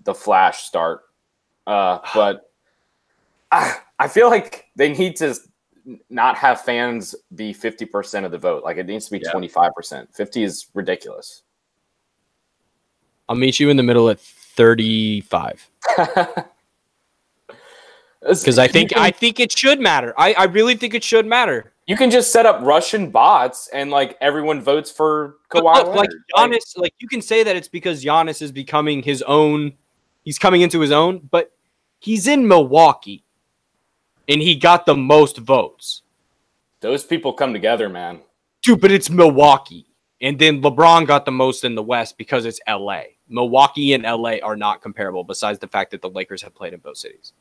the Flash start. But I feel like they need to not have fans be 50% of the vote. Like it needs to be 25%. 50 is ridiculous. I'll meet you in the middle at 35. Because I think it should matter. I really think it should matter. You can just set up Russian bots and like everyone votes for Kawhi Leonard. Like Giannis, like you can say that it's because Giannis is becoming his own. He's coming into his own, but he's in Milwaukee, and he got the most votes. Those people come together, man. Dude, but it's Milwaukee. And then LeBron got the most in the West because it's LA. Milwaukee and LA are not comparable, besides the fact that the Lakers have played in both cities.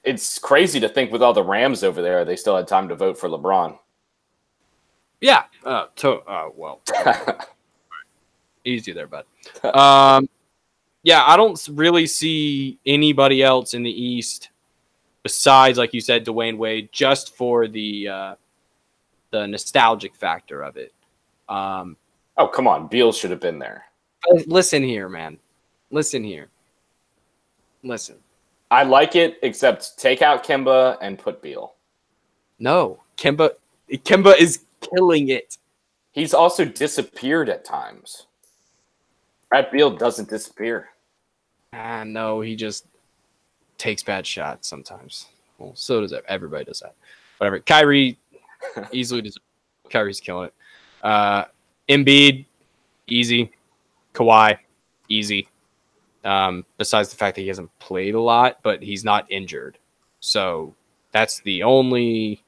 It's crazy to think with all the Rams over there, they still had time to vote for LeBron. Yeah. Well. Easy there, bud. Yeah, I don't really see anybody else in the East besides, like you said, Dwayne Wade, just for the nostalgic factor of it. Oh, come on. Beal should have been there. Listen here, man. Listen here. Listen. I like it, except take out Kemba and put Beal. No. Kemba is killing it. He's also disappeared at times. Brad Beal doesn't disappear. No, he just takes bad shots sometimes. Well, so does everybody does that. Whatever. Kyrie easily does. Kyrie's killing it. Embiid, easy. Kawhi, easy. Besides the fact that he hasn't played a lot, but he's not injured. So that's the only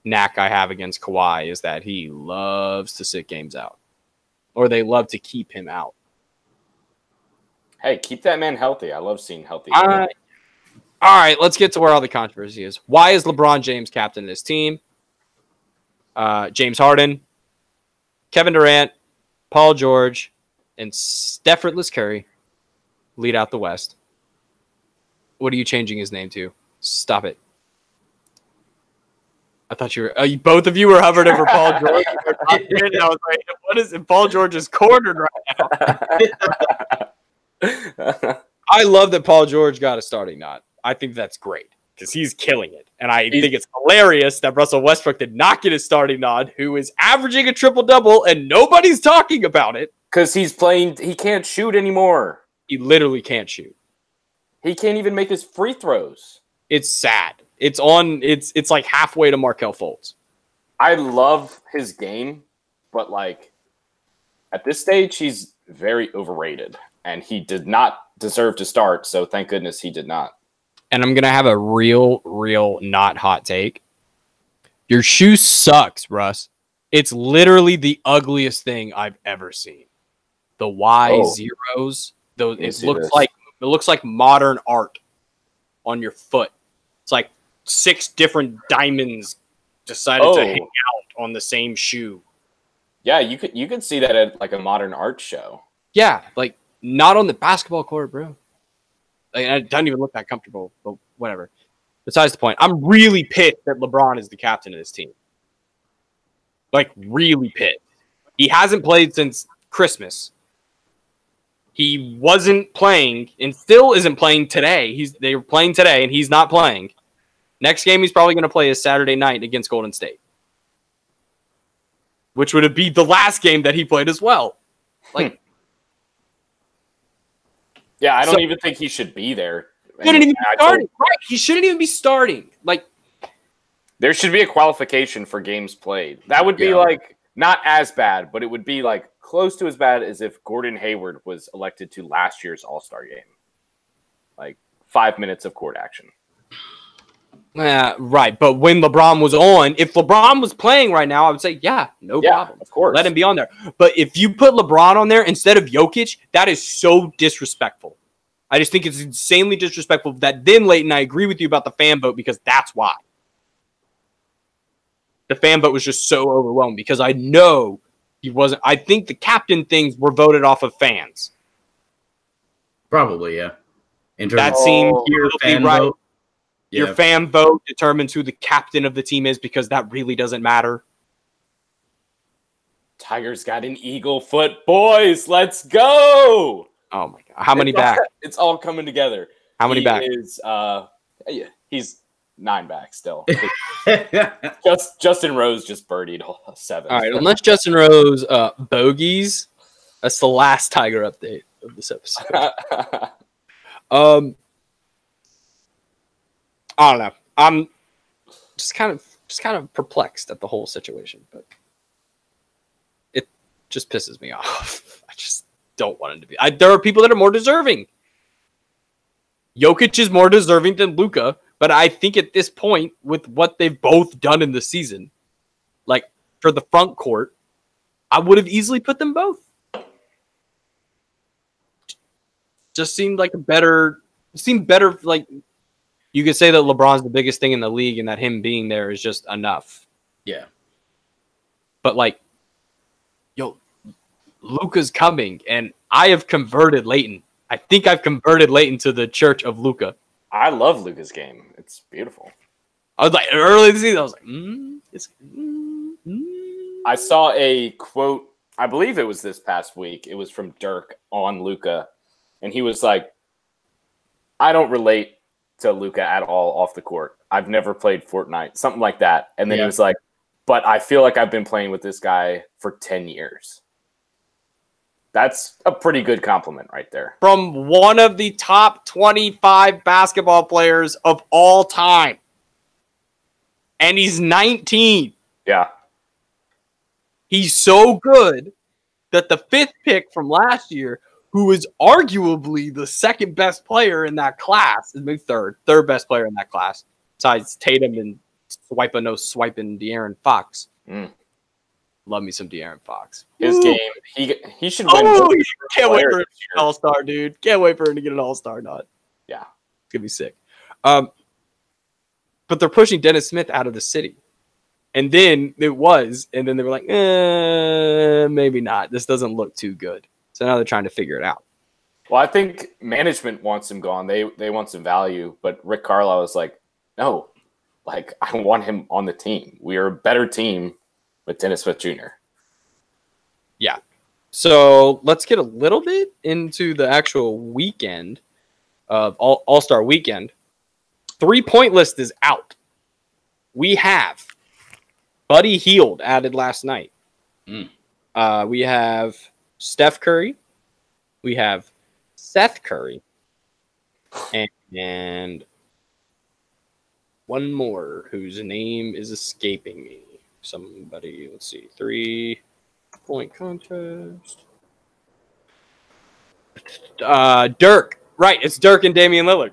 knack I have against Kawhi is that he loves to sit games out. Or they love to keep him out. Hey, keep that man healthy. I love seeing healthy. All right, let's get to where all the controversy is. Why is LeBron James captain of this team? James Harden, Kevin Durant, Paul George, and Steph Curry lead out the West. What are you changing his name to? Stop it. I thought you were both of you were hovering over Paul George. I was like, what is it? Paul George is cornered right now. I love that Paul George got a starting nod. I think that's great because he's killing it. And I think it's hilarious that Russell Westbrook did not get a starting nod, who is averaging a triple-double, and nobody's talking about it. Because he can't shoot anymore. He literally can't shoot. He can't even make his free throws. It's sad. It's like halfway to Markelle Fultz. I love his game, but like at this stage, he's very overrated. And he did not deserve to start, so thank goodness he did not. And I'm going to have a real not hot take. Your shoe sucks, Russ. It's literally the ugliest thing I've ever seen. The Y zeros, those it looks like modern art on your foot. It's like 6 different diamonds decided to hang out on the same shoe. Yeah, you could see that at like a modern art show. Yeah, like not on the basketball court, bro. Like, it doesn't even look that comfortable, but whatever. Besides the point, I'm really pissed that LeBron is the captain of this team. Like, really pissed. He hasn't played since Christmas. He wasn't playing and still isn't playing today. They were playing today, and he's not playing. Next game, he's probably going to play is Saturday night against Golden State, which would be the last game that he played as well. Like, yeah, I don't even think he should be there. Shouldn't even be starting. Right, he shouldn't even be starting. Like, There should be a qualification for games played. That would be like not as bad, but it would be like close to as bad as if Gordon Hayward was elected to last year's All-Star game. Like 5 minutes of court action. Right, but when LeBron was on, if LeBron was playing right now, I would say, no problem. Of course. Let him be on there. But if you put LeBron on there instead of Jokic, that is so disrespectful. I just think it's insanely disrespectful that then, Leighton, I agree with you about the fan vote because that's why. The fan vote was just so overwhelmed because I know he wasn't. I think the captain things were voted off of fans. Probably, yeah. That seemed your fan right. vote. Your fan vote determines who the captain of the team is because that really doesn't matter. Tiger's got an eagle foot, boys. Let's go. Oh my god! How many back? It's all coming together. How many back? He's 9 back still. Justin Rose just birdied 7. All right, unless Justin Rose bogeys, that's the last Tiger update of this episode. I don't know. I'm just kind of perplexed at the whole situation, but it just pisses me off. I just don't want him to be. There are people that are more deserving. Jokic is more deserving than Luka, but I think at this point, with what they've both done in the season, like for the front court, I would have easily put them both. Just seemed like better. Like you could say that LeBron's the biggest thing in the league, and that him being there is just enough. Yeah, but like, Luka's coming, and I have converted Leighton. I think I've converted Leighton to the church of Luka. I love Luka's game. It's beautiful. I was like, early in the season, I was like, I saw a quote, I believe it was this past week. It was from Dirk on Luka. And he was like, I don't relate to Luka at all off the court. I've never played Fortnite, something like that. And then he was like, but I feel like I've been playing with this guy for 10 years. That's a pretty good compliment right there. From one of the top 25 basketball players of all time. And he's 19. Yeah. He's so good that the 5th pick from last year, who is arguably the second best player in that class, is maybe third best player in that class, besides Tatum and swiping De'Aaron Fox. Love me some De'Aaron Fox. His game, he should win. Can't wait for him to get an all-star, dude. Can't wait for him to get an all-star nod. Yeah. It's going to be sick. But they're pushing Dennis Smith out of the city. And then they were like, maybe not. This doesn't look too good. So now they're trying to figure it out. Well, I think management wants him gone. They want some value. But Rick Carlisle is like, no, like I want him on the team. We are a better team with Dennis Smith Jr. Yeah. So let's get a little bit into the actual weekend of All-Star Weekend. 3-point list is out. We have Buddy Hield added last night. We have Steph Curry. We have Seth Curry. And one more whose name is escaping me. Somebody, let's see, 3-point contest. Dirk. Right, it's Dirk and Damian Lillard.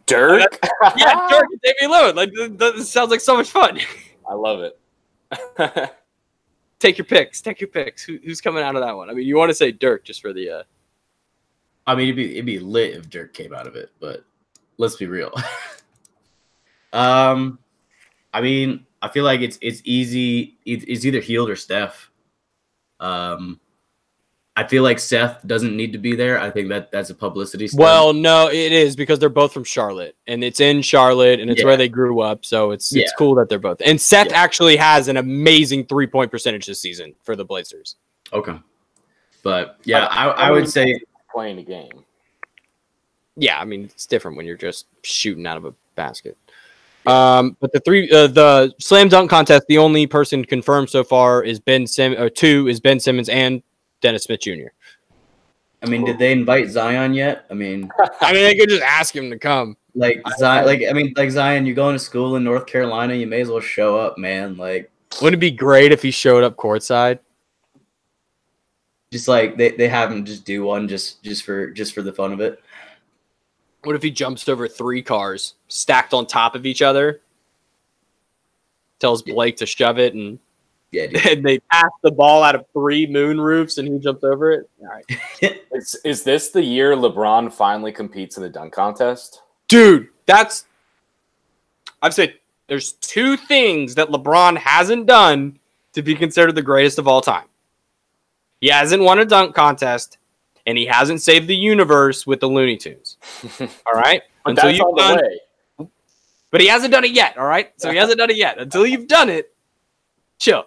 Dirk? Yeah, Dirk and Damian Lillard. Like, that sounds like so much fun. I love it. Take your picks. Who's coming out of that one? I mean, you want to say Dirk just for the... I mean, it'd be lit if Dirk came out of it, but let's be real. I mean, I feel like it's easy. It's either Hield or Steph. I feel like Seth doesn't need to be there. I think that's a publicity stunt. Well, no, it is because they're both from Charlotte, and it's in Charlotte, and it's where they grew up. So it's cool that they're both. And Seth actually has an amazing 3-point percentage this season for the Blazers. Okay, but yeah, I would say playing a game. Yeah, I mean it's different when you're just shooting out of a basket. But the slam dunk contest, the only person confirmed so far is Ben Simmons and Dennis Smith Jr. I mean, did they invite Zion yet? I mean, they could just ask him to come. Like Zion, like Zion, you're going to school in North Carolina, you may as well show up, man. Like, wouldn't it be great if he showed up courtside? just like they have him just do one just for the fun of it. What if he jumps over 3 cars stacked on top of each other? Tells Blake to shove it, and and they pass the ball out of 3 moon roofs, and he jumps over it. All right. Is this the year LeBron finally competes in the dunk contest? Dude, I've said there's 2 things that LeBron hasn't done to be considered the greatest of all time. He hasn't won a dunk contest, and he hasn't saved the universe with the Looney Tunes. All right? But that's on the way. But he hasn't done it yet, all right? So he hasn't done it yet. Until you've done it, chill.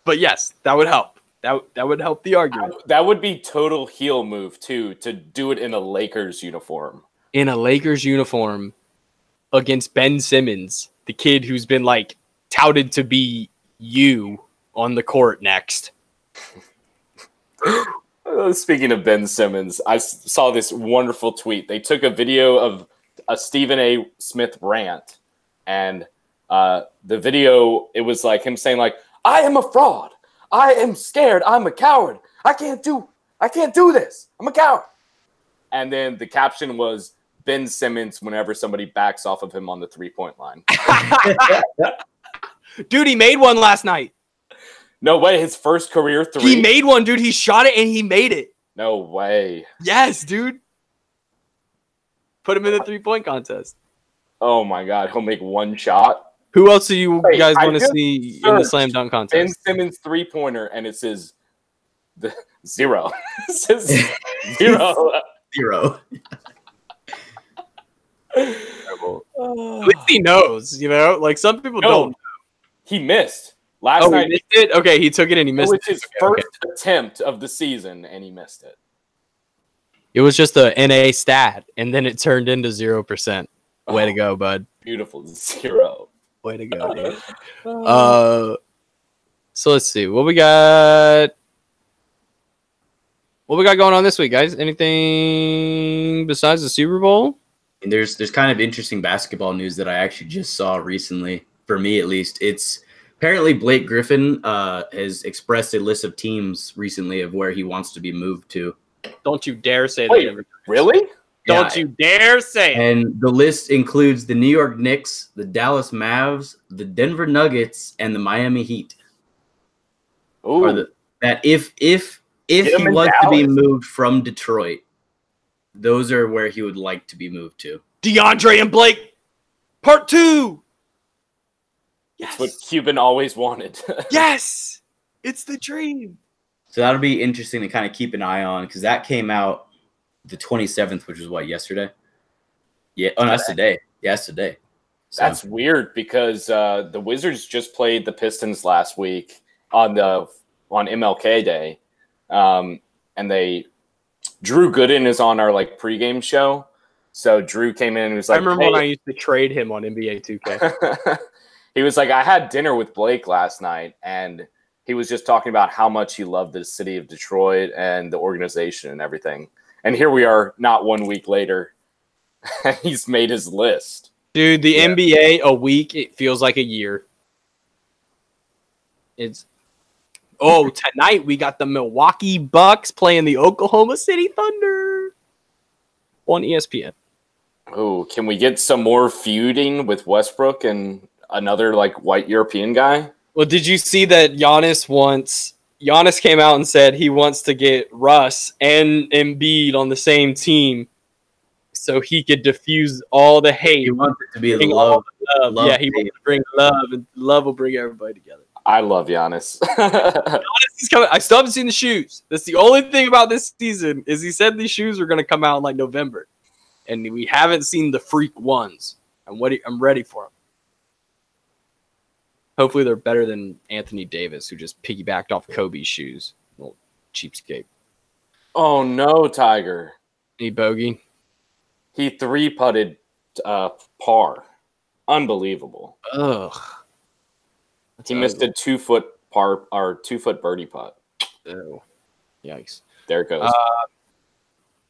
But yes, that would help. That would help the argument. That would be total heel move, too, to do it in a Lakers uniform. In a Lakers uniform against Ben Simmons, the kid who's been, like, touted to be you on the court next. Speaking of Ben Simmons, I saw this wonderful tweet. They took a video of a Stephen A. Smith rant, and the video, it was like him saying, like, I am a fraud. I am scared. I'm a coward. I can't do this. I'm a coward. And then the caption was Ben Simmons whenever somebody backs off of him on the 3-point line. Dude, he made one last night. No way. His first career 3. He made one, dude. He shot it and he made it. No way. Yes, dude. Put him in the 3-point contest. Oh, my God. He'll make one shot. Who else do you guys want to see in the slam dunk contest? Ben Simmons 3-pointer, and it says 0. It says 0. 0. At least he knows, you know? Like, some people don't. He missed. Last night, he missed it? Okay, he took it and he missed it. It was his first attempt of the season, and he missed it. It was just a NA stat, and then it turned into 0%. Way to go, bud. Beautiful. 0. Way to go, dude. So let's see. What we got going on this week, guys? Anything besides the Super Bowl? And there's kind of interesting basketball news that I actually just saw recently, for me at least. It's apparently Blake Griffin has expressed a list of teams recently of where he wants to be moved to. Don't you dare say that. Really? Don't you dare say it. And the list includes the New York Knicks, the Dallas Mavs, the Denver Nuggets, and the Miami Heat. Ooh. That if he was to be moved from Detroit, those are where he would like to be moved to. DeAndre and Blake, part 2. Yes. It's what Cuban always wanted. Yes. It's the dream. So that'll be interesting to kind of keep an eye on, because that came out the 27th, which was what, yesterday? Yeah. Oh, no, that's today. Yeah, that's today. So. That's weird because the Wizards just played the Pistons last week on MLK Day, and Drew Gooden is on our like pregame show. So Drew came in and was like, I remember when I used to trade him on NBA 2K. He was like, I had dinner with Blake last night, and he was just talking about how much he loved the city of Detroit and the organization and everything. And here we are, not 1 week later, and he's made his list. Dude, the NBA, a week, it feels like a year. Tonight we got the Milwaukee Bucks playing the Oklahoma City Thunder on ESPN. Oh, can we get some more feuding with Westbrook and another like white European guy? Well, did you see that Giannis came out and said he wants to get Russ and Embiid on the same team so he could diffuse all the hate. He wants it to be the love. Yeah, he wants to bring love, and love will bring everybody together. I love Giannis. Giannis is coming. I still haven't seen the shoes. That's the only thing about this season is he said these shoes are going to come out in like November, and we haven't seen the freak ones. I'm ready for them. Hopefully they're better than Anthony Davis, who just piggybacked off Kobe's shoes. Little cheapskate. Oh, no, Tiger. Any bogey? He 3-putted par. Unbelievable. Ugh. He missed a 2-foot par or 2-foot birdie putt. Oh, yikes. There it goes.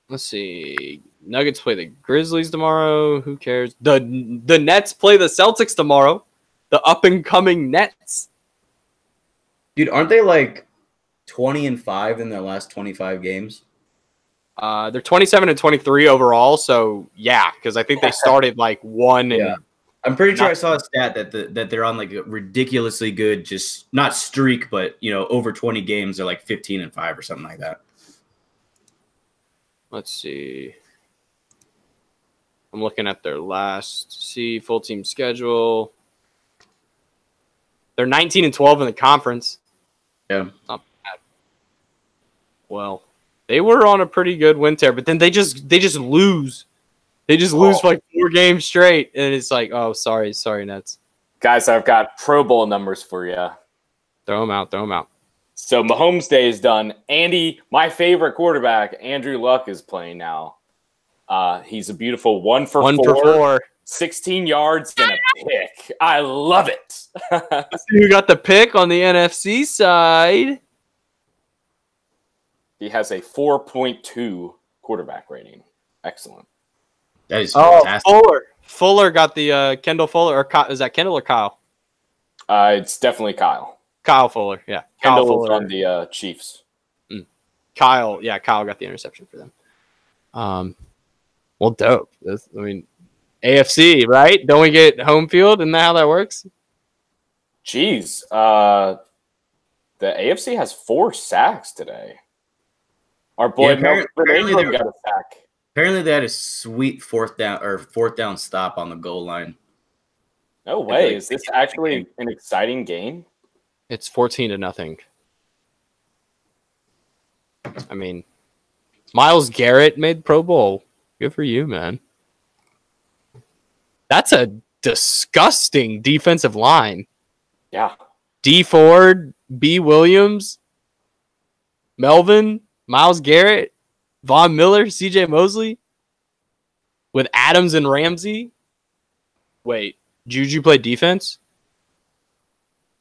Let's see. Nuggets play the Grizzlies tomorrow. Who cares? The Nets play the Celtics tomorrow. The up-and-coming Nets. Dude, aren't they like 20-5 in their last 25 games? They're 27-23 overall, so yeah, because I think they started like 1 and Yeah. I'm pretty sure I saw a stat that they're on like a ridiculously good, just not streak, but over 20 games, they're like 15-5 or something like that. Let's see. I'm looking at their full team schedule. They're 19-12 in the conference. Yeah. Not bad. Well, they were on a pretty good win tear, but then they just lose. They just lose for like 4 games straight, and it's like, oh, sorry, Nets. Guys, I've got Pro Bowl numbers for you. Throw them out. So Mahomes' day is done. Andy, my favorite quarterback, Andrew Luck, is playing now. He's a beautiful 1 for 4, 16 yards and a pick. I love it. Who got the pick on the NFC side? He has a 4.2 quarterback rating. Excellent. That is fantastic. Fuller got the Kendall Fuller, or is that Kendall or Kyle? It's definitely Kyle. Kyle Fuller, yeah. Kendall Kyle was on the Chiefs. Kyle got the interception for them. Well, dope. AFC, right? Don't we get home field? Isn't that how that works? Jeez. The AFC has 4 sacks today. Our boy apparently Ingram got a sack. Apparently they had a sweet fourth down stop on the goal line. No way. Is this actually an exciting game? It's 14-0. I mean, Myles Garrett made Pro Bowl. Good for you, man. That's a disgusting defensive line. Yeah. D Ford, B Williams, Melvin, Myles Garrett, Von Miller, CJ Mosley, with Adams and Ramsey. Wait, Juju played defense?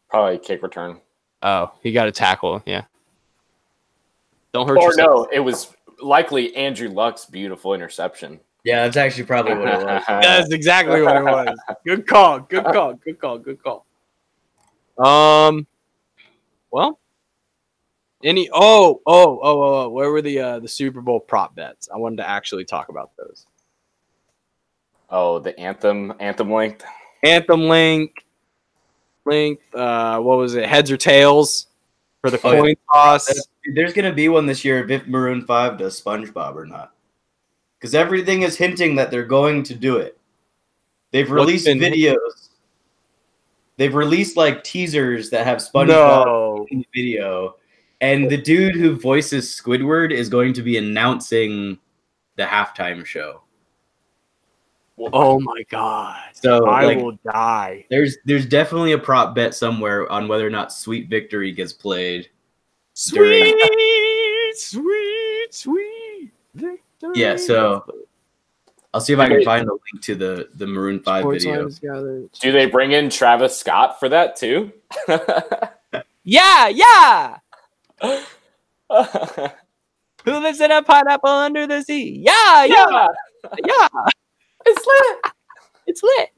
Probably kick return. Oh, he got a tackle. Yeah. Don't hurt Or yourself. no, it was likely Andrew Luck's beautiful interception. Yeah, that's actually probably what it was. That's exactly what it was. Good call. Well, where were the Super Bowl prop bets? I wanted to actually talk about those. Oh, the Anthem length. Anthem length. What was it? Heads or tails for the coin toss? There's gonna be one this year if Maroon 5 does SpongeBob or not, because everything is hinting that they're going to do it. They've released videos. They've released like teasers that have SpongeBob in the video, and the dude who voices Squidward is going to be announcing the halftime show. Oh my god! So I will die. There's definitely a prop bet somewhere on whether or not Sweet Victory gets played. Sweet victory. Yeah, so I'll see if I can find the link to the Maroon 5 video. Do they bring in Travis Scott for that too? Yeah. Who lives in a pineapple under the sea? Yeah. It's lit.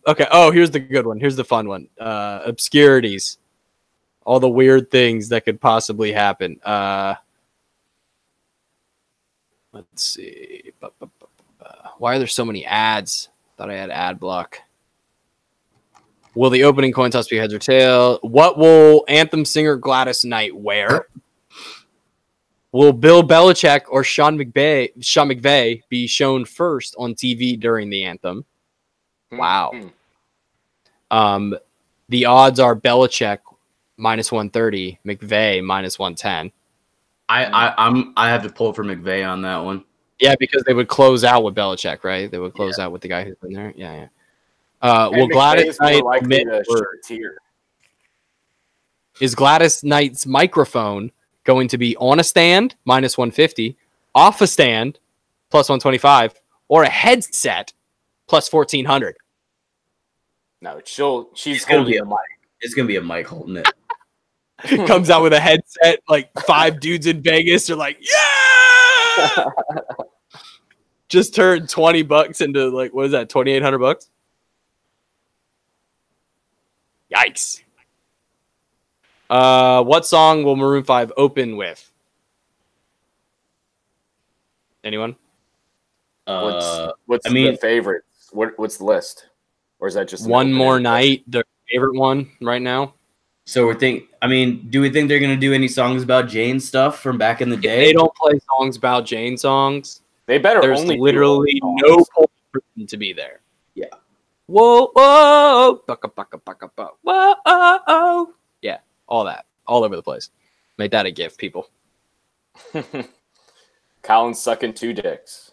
Okay. Oh, here's the good one. Here's the fun one. Obscurities. All the weird things that could possibly happen. Let's see. Why are there so many ads? Thought I had ad block. Will the opening coin toss be heads or tail? What will Anthem singer Gladys Knight wear? Will Bill Belichick or Sean McVay be shown first on TV during the anthem? Wow. The odds are Belichick -130, McVay -110. I have to pull for McVay on that one. Yeah, because they would close out with Belichick, right? They would close out with the guy who's been there. Yeah. Will Gladys Knight is Gladys Knight's microphone going to be on a stand -150, off a stand +125, or a headset Comes out with a headset, like 5 dudes in Vegas are like, yeah! Just turned $20 into like, what is that, $2,800? Yikes. What song will Maroon 5 open with? Anyone? What's the favorite? What's the list? Or is that just One More Night, their favorite one right now? So do we think they're gonna do any songs about Jane stuff from back in the day? If they don't play songs about Jane songs, they better. There's only literally no point for them to be there. Yeah. Whoa, whoa, bucka, bucka, bucka, bucka, whoa, oh, oh. Yeah, all that, all over the place. Make that a gift, people. Colin's sucking 2 dicks.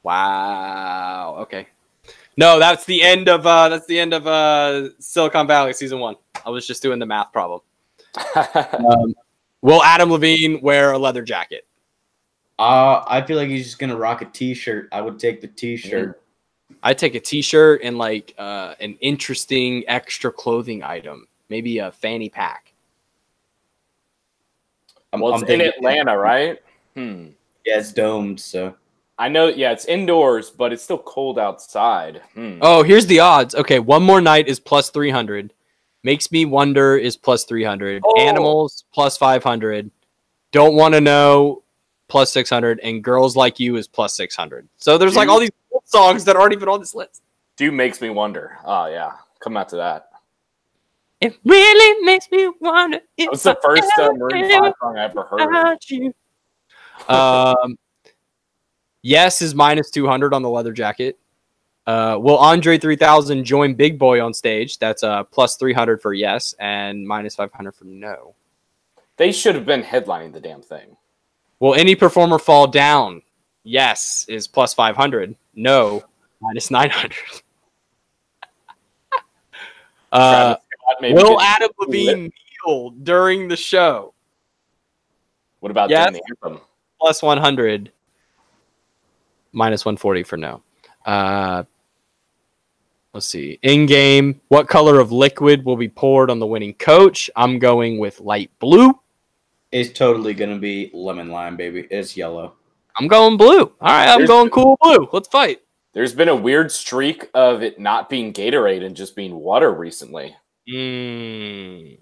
Wow. Okay. No, that's the end of Silicon Valley season 1. I was just doing the math problem. Will Adam Levine wear a leather jacket? I feel like he's just gonna rock a t-shirt. I would take the t-shirt. I'd take a t-shirt and like an interesting extra clothing item. Maybe a fanny pack. Well, it's in Atlanta, right? Yeah, it's domed, so. I know, yeah, it's indoors, but it's still cold outside. Oh, here's the odds. Okay, One More Night is plus 300. Makes Me Wonder is plus 300. Oh. Animals plus 500. Don't Want to Know plus 600. And Girls Like You is plus 600. So there's like all these old songs that aren't even on this list. Dude makes me wonder. Oh, yeah. Come out to that. It really makes me wonder. That was the first Maroon 5 song I ever heard. You. Yes is minus 200 on the leather jacket. Will Andre 3000 join Big Boy on stage? That's plus 300 for yes and minus 500 for no. They should have been headlining the damn thing. Will any performer fall down? Yes is plus 500. No, minus 900. Will Adam Levine kneel during the show? What about yes, the anthem? Plus 100. Minus 140 for no. Let's see. In-game, what color of liquid will be poured on the winning coach? I'm going with light blue. It's totally going to be lemon lime, baby. It's yellow. I'm going blue. All right, I'm going cool blue. Let's fight. There's been a weird streak of it not being Gatorade and just being water recently. Yeah,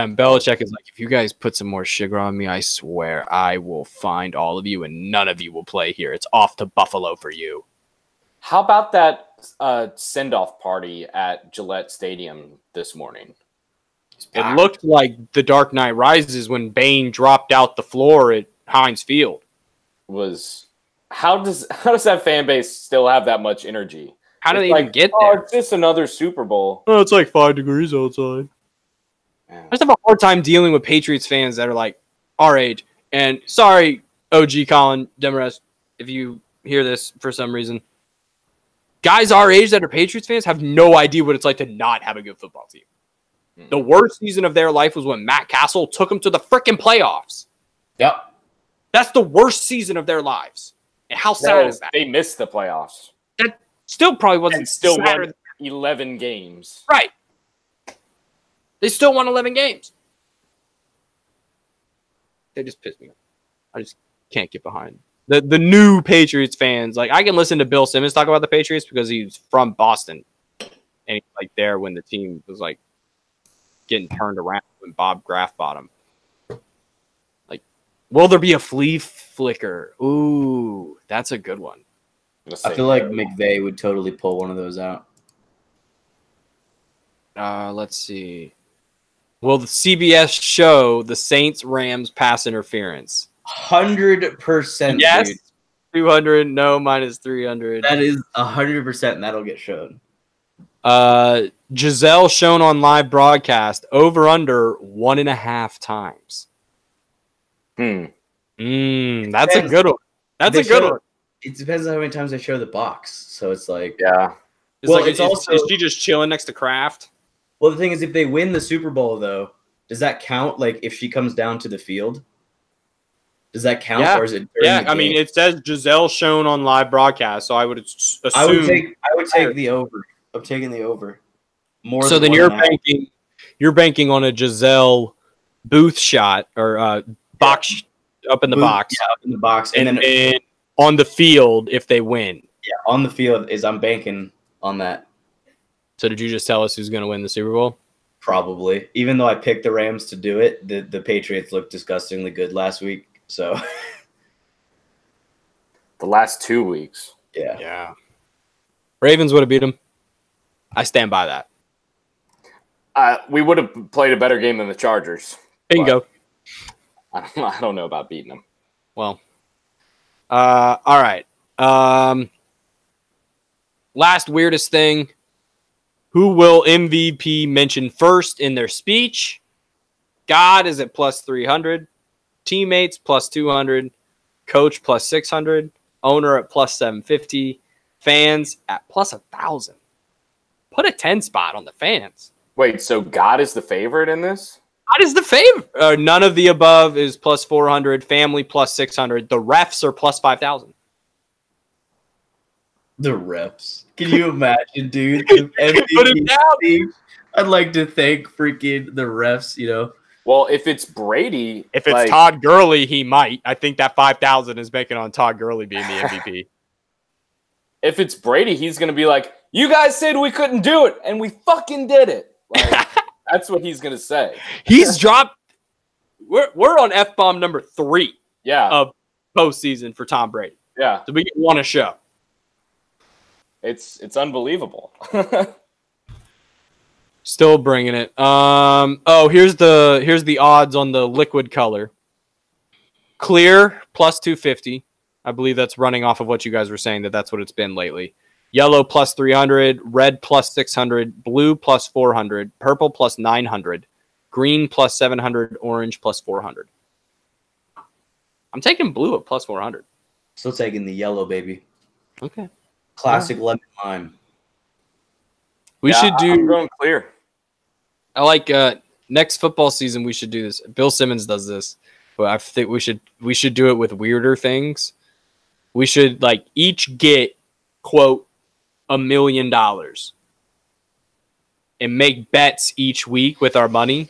and Belichick is like, if you guys put some more sugar on me, I swear I will find all of you and none of you will play here. It's off to Buffalo for you. How about that send-off party at Gillette Stadium this morning? It looked like The Dark Knight Rises when Bane dropped out the floor at Heinz Field. How does that fan base still have that much energy? How do they even get there? It's just another Super Bowl. Oh, it's like 5 degrees outside. I just have a hard time dealing with Patriots fans that are like our age. And sorry, OG Colin Demarest, if you hear this for some reason. Guys our age that are Patriots fans have no idea what it's like to not have a good football team. The worst season of their life was when Matt Castle took them to the freaking playoffs. Yep. That's the worst season of their lives. And how sad is that? They missed the playoffs. That still probably wasn't and still sadder. won 11 games. Right. They still won 11 games. They just pissed me off. I just can't get behind the new Patriots fans. Like, I can listen to Bill Simmons talk about the Patriots because he's from Boston. And he's like there when the team was like getting turned around when Bob Graff bought him. Like, will there be a flea flicker? Ooh, that's a good one. I feel like McVay would totally pull one of those out. Let's see. Will the CBS show the Saints-Rams pass interference? 100%. Yes. Dude. 200. No, minus 300. That is 100%. That'll get shown. Giselle shown on live broadcast over under 1.5 times. That's a good one. That's a good one. It depends on how many times they show the box. So it's like, yeah. Is she just chilling next to Kraft? Well, the thing is, if they win the Super Bowl, though, does that count? Like, if she comes down to the field, does that count? Yeah. Or is it? I mean, it says Giselle shown on live broadcast, so I would assume. I would take the over. I'm taking the over. More. So then you're thinking you're banking on a Giselle Booth shot or box up in the box. Yeah, up in the box. And then on the field if they win. Yeah, on the field I'm banking on that. So did you just tell us who's going to win the Super Bowl? Probably. Even though I picked the Rams to do it, the Patriots looked disgustingly good last week. So the last 2 weeks. Yeah. Yeah. Ravens would have beat them. I stand by that. We would have played a better game than the Chargers. Bingo. I don't know about beating them. Well, all right. Last weirdest thing. Who will MVP mention first in their speech? God is at plus 300. Teammates plus 200. Coach plus 600. Owner at plus 750. Fans at plus 1,000. Put a 10 spot on the fans. Wait, so God is the favorite in this? God is the favorite. None of the above is plus 400. Family plus 600. The refs are plus 5,000. The refs. Can you imagine, dude? The Put it down. I'd like to thank freaking the refs, you know. Well, if it's Brady. If it's Todd Gurley, he might. I think that 5,000 is making on Todd Gurley being the MVP. If it's Brady, he's going to be like, you guys said we couldn't do it, and we fucking did it. Like, that's what he's going to say. He's dropped. We're on F-bomb number 3 of postseason for Tom Brady. Yeah. So we get one a show. It's unbelievable. Still bringing it. Here's the odds on the liquid color. Clear plus 250. I believe that's running off of what you guys were saying that's what it's been lately. Yellow plus 300, red plus 600, blue plus 400, purple plus 900, green plus 700, orange plus 400. I'm taking blue at plus 400. Still taking the yellow, baby. Okay. Classic lemon lime. We should do. I'm going clear. I like next football season. We should do this. Bill Simmons does this, but I think we should do it with weirder things. We should like each get quote $1 million and make bets each week with our money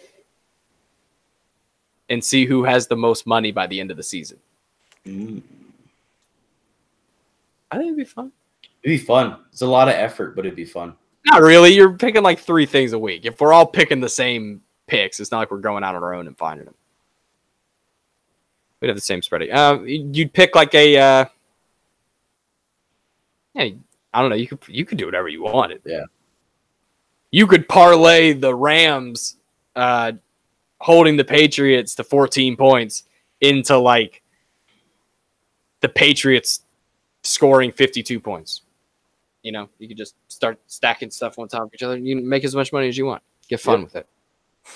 and see who has the most money by the end of the season. I think it'd be fun. It'd be fun. It's a lot of effort, but it'd be fun. Not really. You're picking like 3 things a week. If we're all picking the same picks, it's not like we're going out on our own and finding them. We'd have the same spread. You'd pick like a. I don't know. You could do whatever you wanted. Yeah. You could parlay the Rams holding the Patriots to 14 points into like the Patriots scoring 52 points. You know, you could just start stacking stuff on top of each other. You can make as much money as you want. Get fun with it.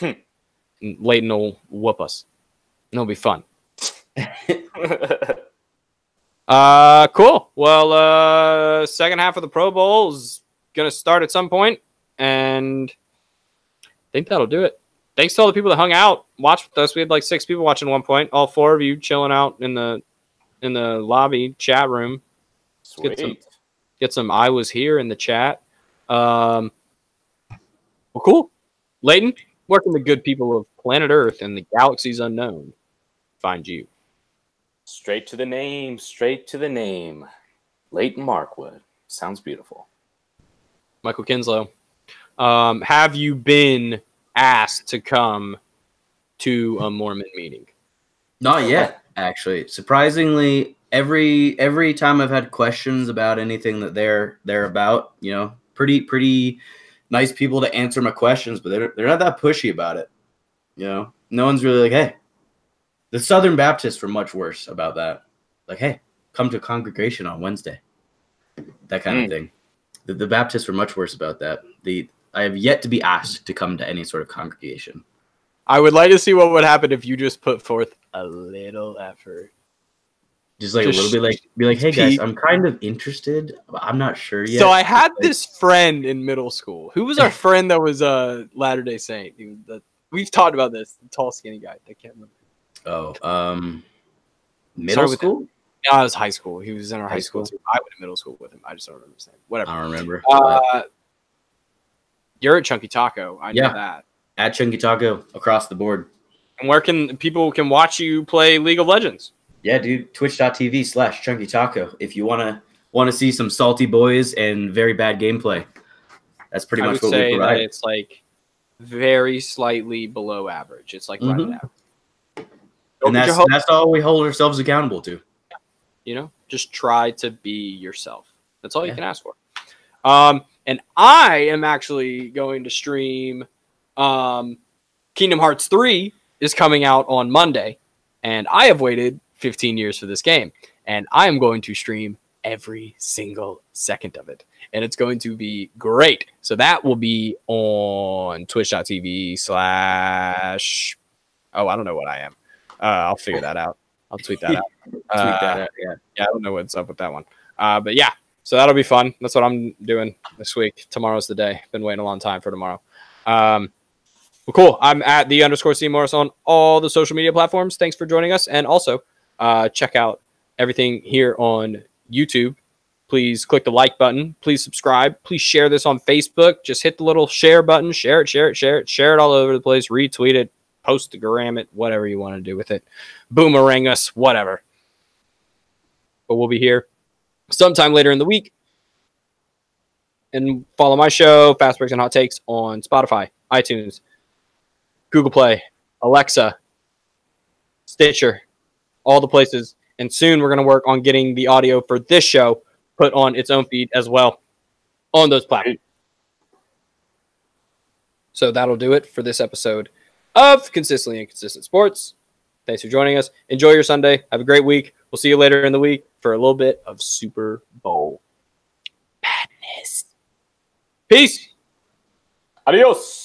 And Leighton will whoop us. And it'll be fun. Cool. Well, second half of the Pro Bowl is going to start at some point, and I think that'll do it. Thanks to all the people that hung out, watched with us. We had like 6 people watching at one point. All 4 of you chilling out in the lobby chat room. Sweet. Get some I was here in the chat. Well, cool. Leighton, where can the good people of planet Earth and the galaxies unknown find you? Straight to the name. Straight to the name. Leighton Markwood. Sounds beautiful. Michael Kinslow. Have you been asked to come to a Mormon meeting? Not yet, actually. Surprisingly, every time I've had questions about anything that they're about, you know, pretty nice people to answer my questions, but they're not that pushy about it. You know, no one's really like, hey. The Southern Baptists were much worse about that. Like, hey, come to congregation on Wednesday. That kind of thing. The Baptists were much worse about that. I have yet to be asked to come to any sort of congregation. I would like to see what would happen if you just put forth a little effort. Just like a little bit, like be like, hey guys, I'm kind of interested, but I'm not sure yet. So I had this friend in middle school. Who was our friend that was a Latter-day Saint? We've talked about this. The tall, skinny guy. I can't remember. Oh, middle school? No, it was high school. He was in our high school too. I went to middle school with him. I just don't remember his name. Whatever. I don't remember. You're at Chunky Taco. I know that. at Chunky Taco across the board. And where can people watch you play League of Legends? Yeah, dude. Twitch.tv/Chunky Taco. If you want to see some salty boys and very bad gameplay, that's pretty much what we provide. That it's like very slightly below average. It's like right at average. And that's all we hold ourselves accountable to. You know, just try to be yourself. That's all you can ask for. And I am actually going to stream Kingdom Hearts 3 is coming out on Monday, and I have waited 15 years for this game, and I am going to stream every single second of it, and it's going to be great. So that will be on twitch.tv/ I don't know what I am. I'll figure that out. I'll tweet that out. Yeah, I don't know what's up with that one. But yeah, so that'll be fun. That's what I'm doing this week. Tomorrow's the day. Been waiting a long time for tomorrow. Well, cool. I'm at _C Morris on all the social media platforms. Thanks for joining us. And also check out everything here on YouTube. Please click the like button. Please subscribe. Please share this on Facebook. Just hit the little share button. Share it all over the place. Retweet it. Post-gram it. Whatever you want to do with it. Boomerang us. Whatever. But we'll be here sometime later in the week. And follow my show, Fast Breaks and Hot Takes, on Spotify, iTunes, Google Play, Alexa, Stitcher, all the places. And soon we're going to work on getting the audio for this show put on its own feed as well on those platforms. So that'll do it for this episode of Consistently Inconsistent Sports. Thanks for joining us. Enjoy your Sunday. Have a great week. We'll see you later in the week for a little bit of Super Bowl madness. Peace. Adios.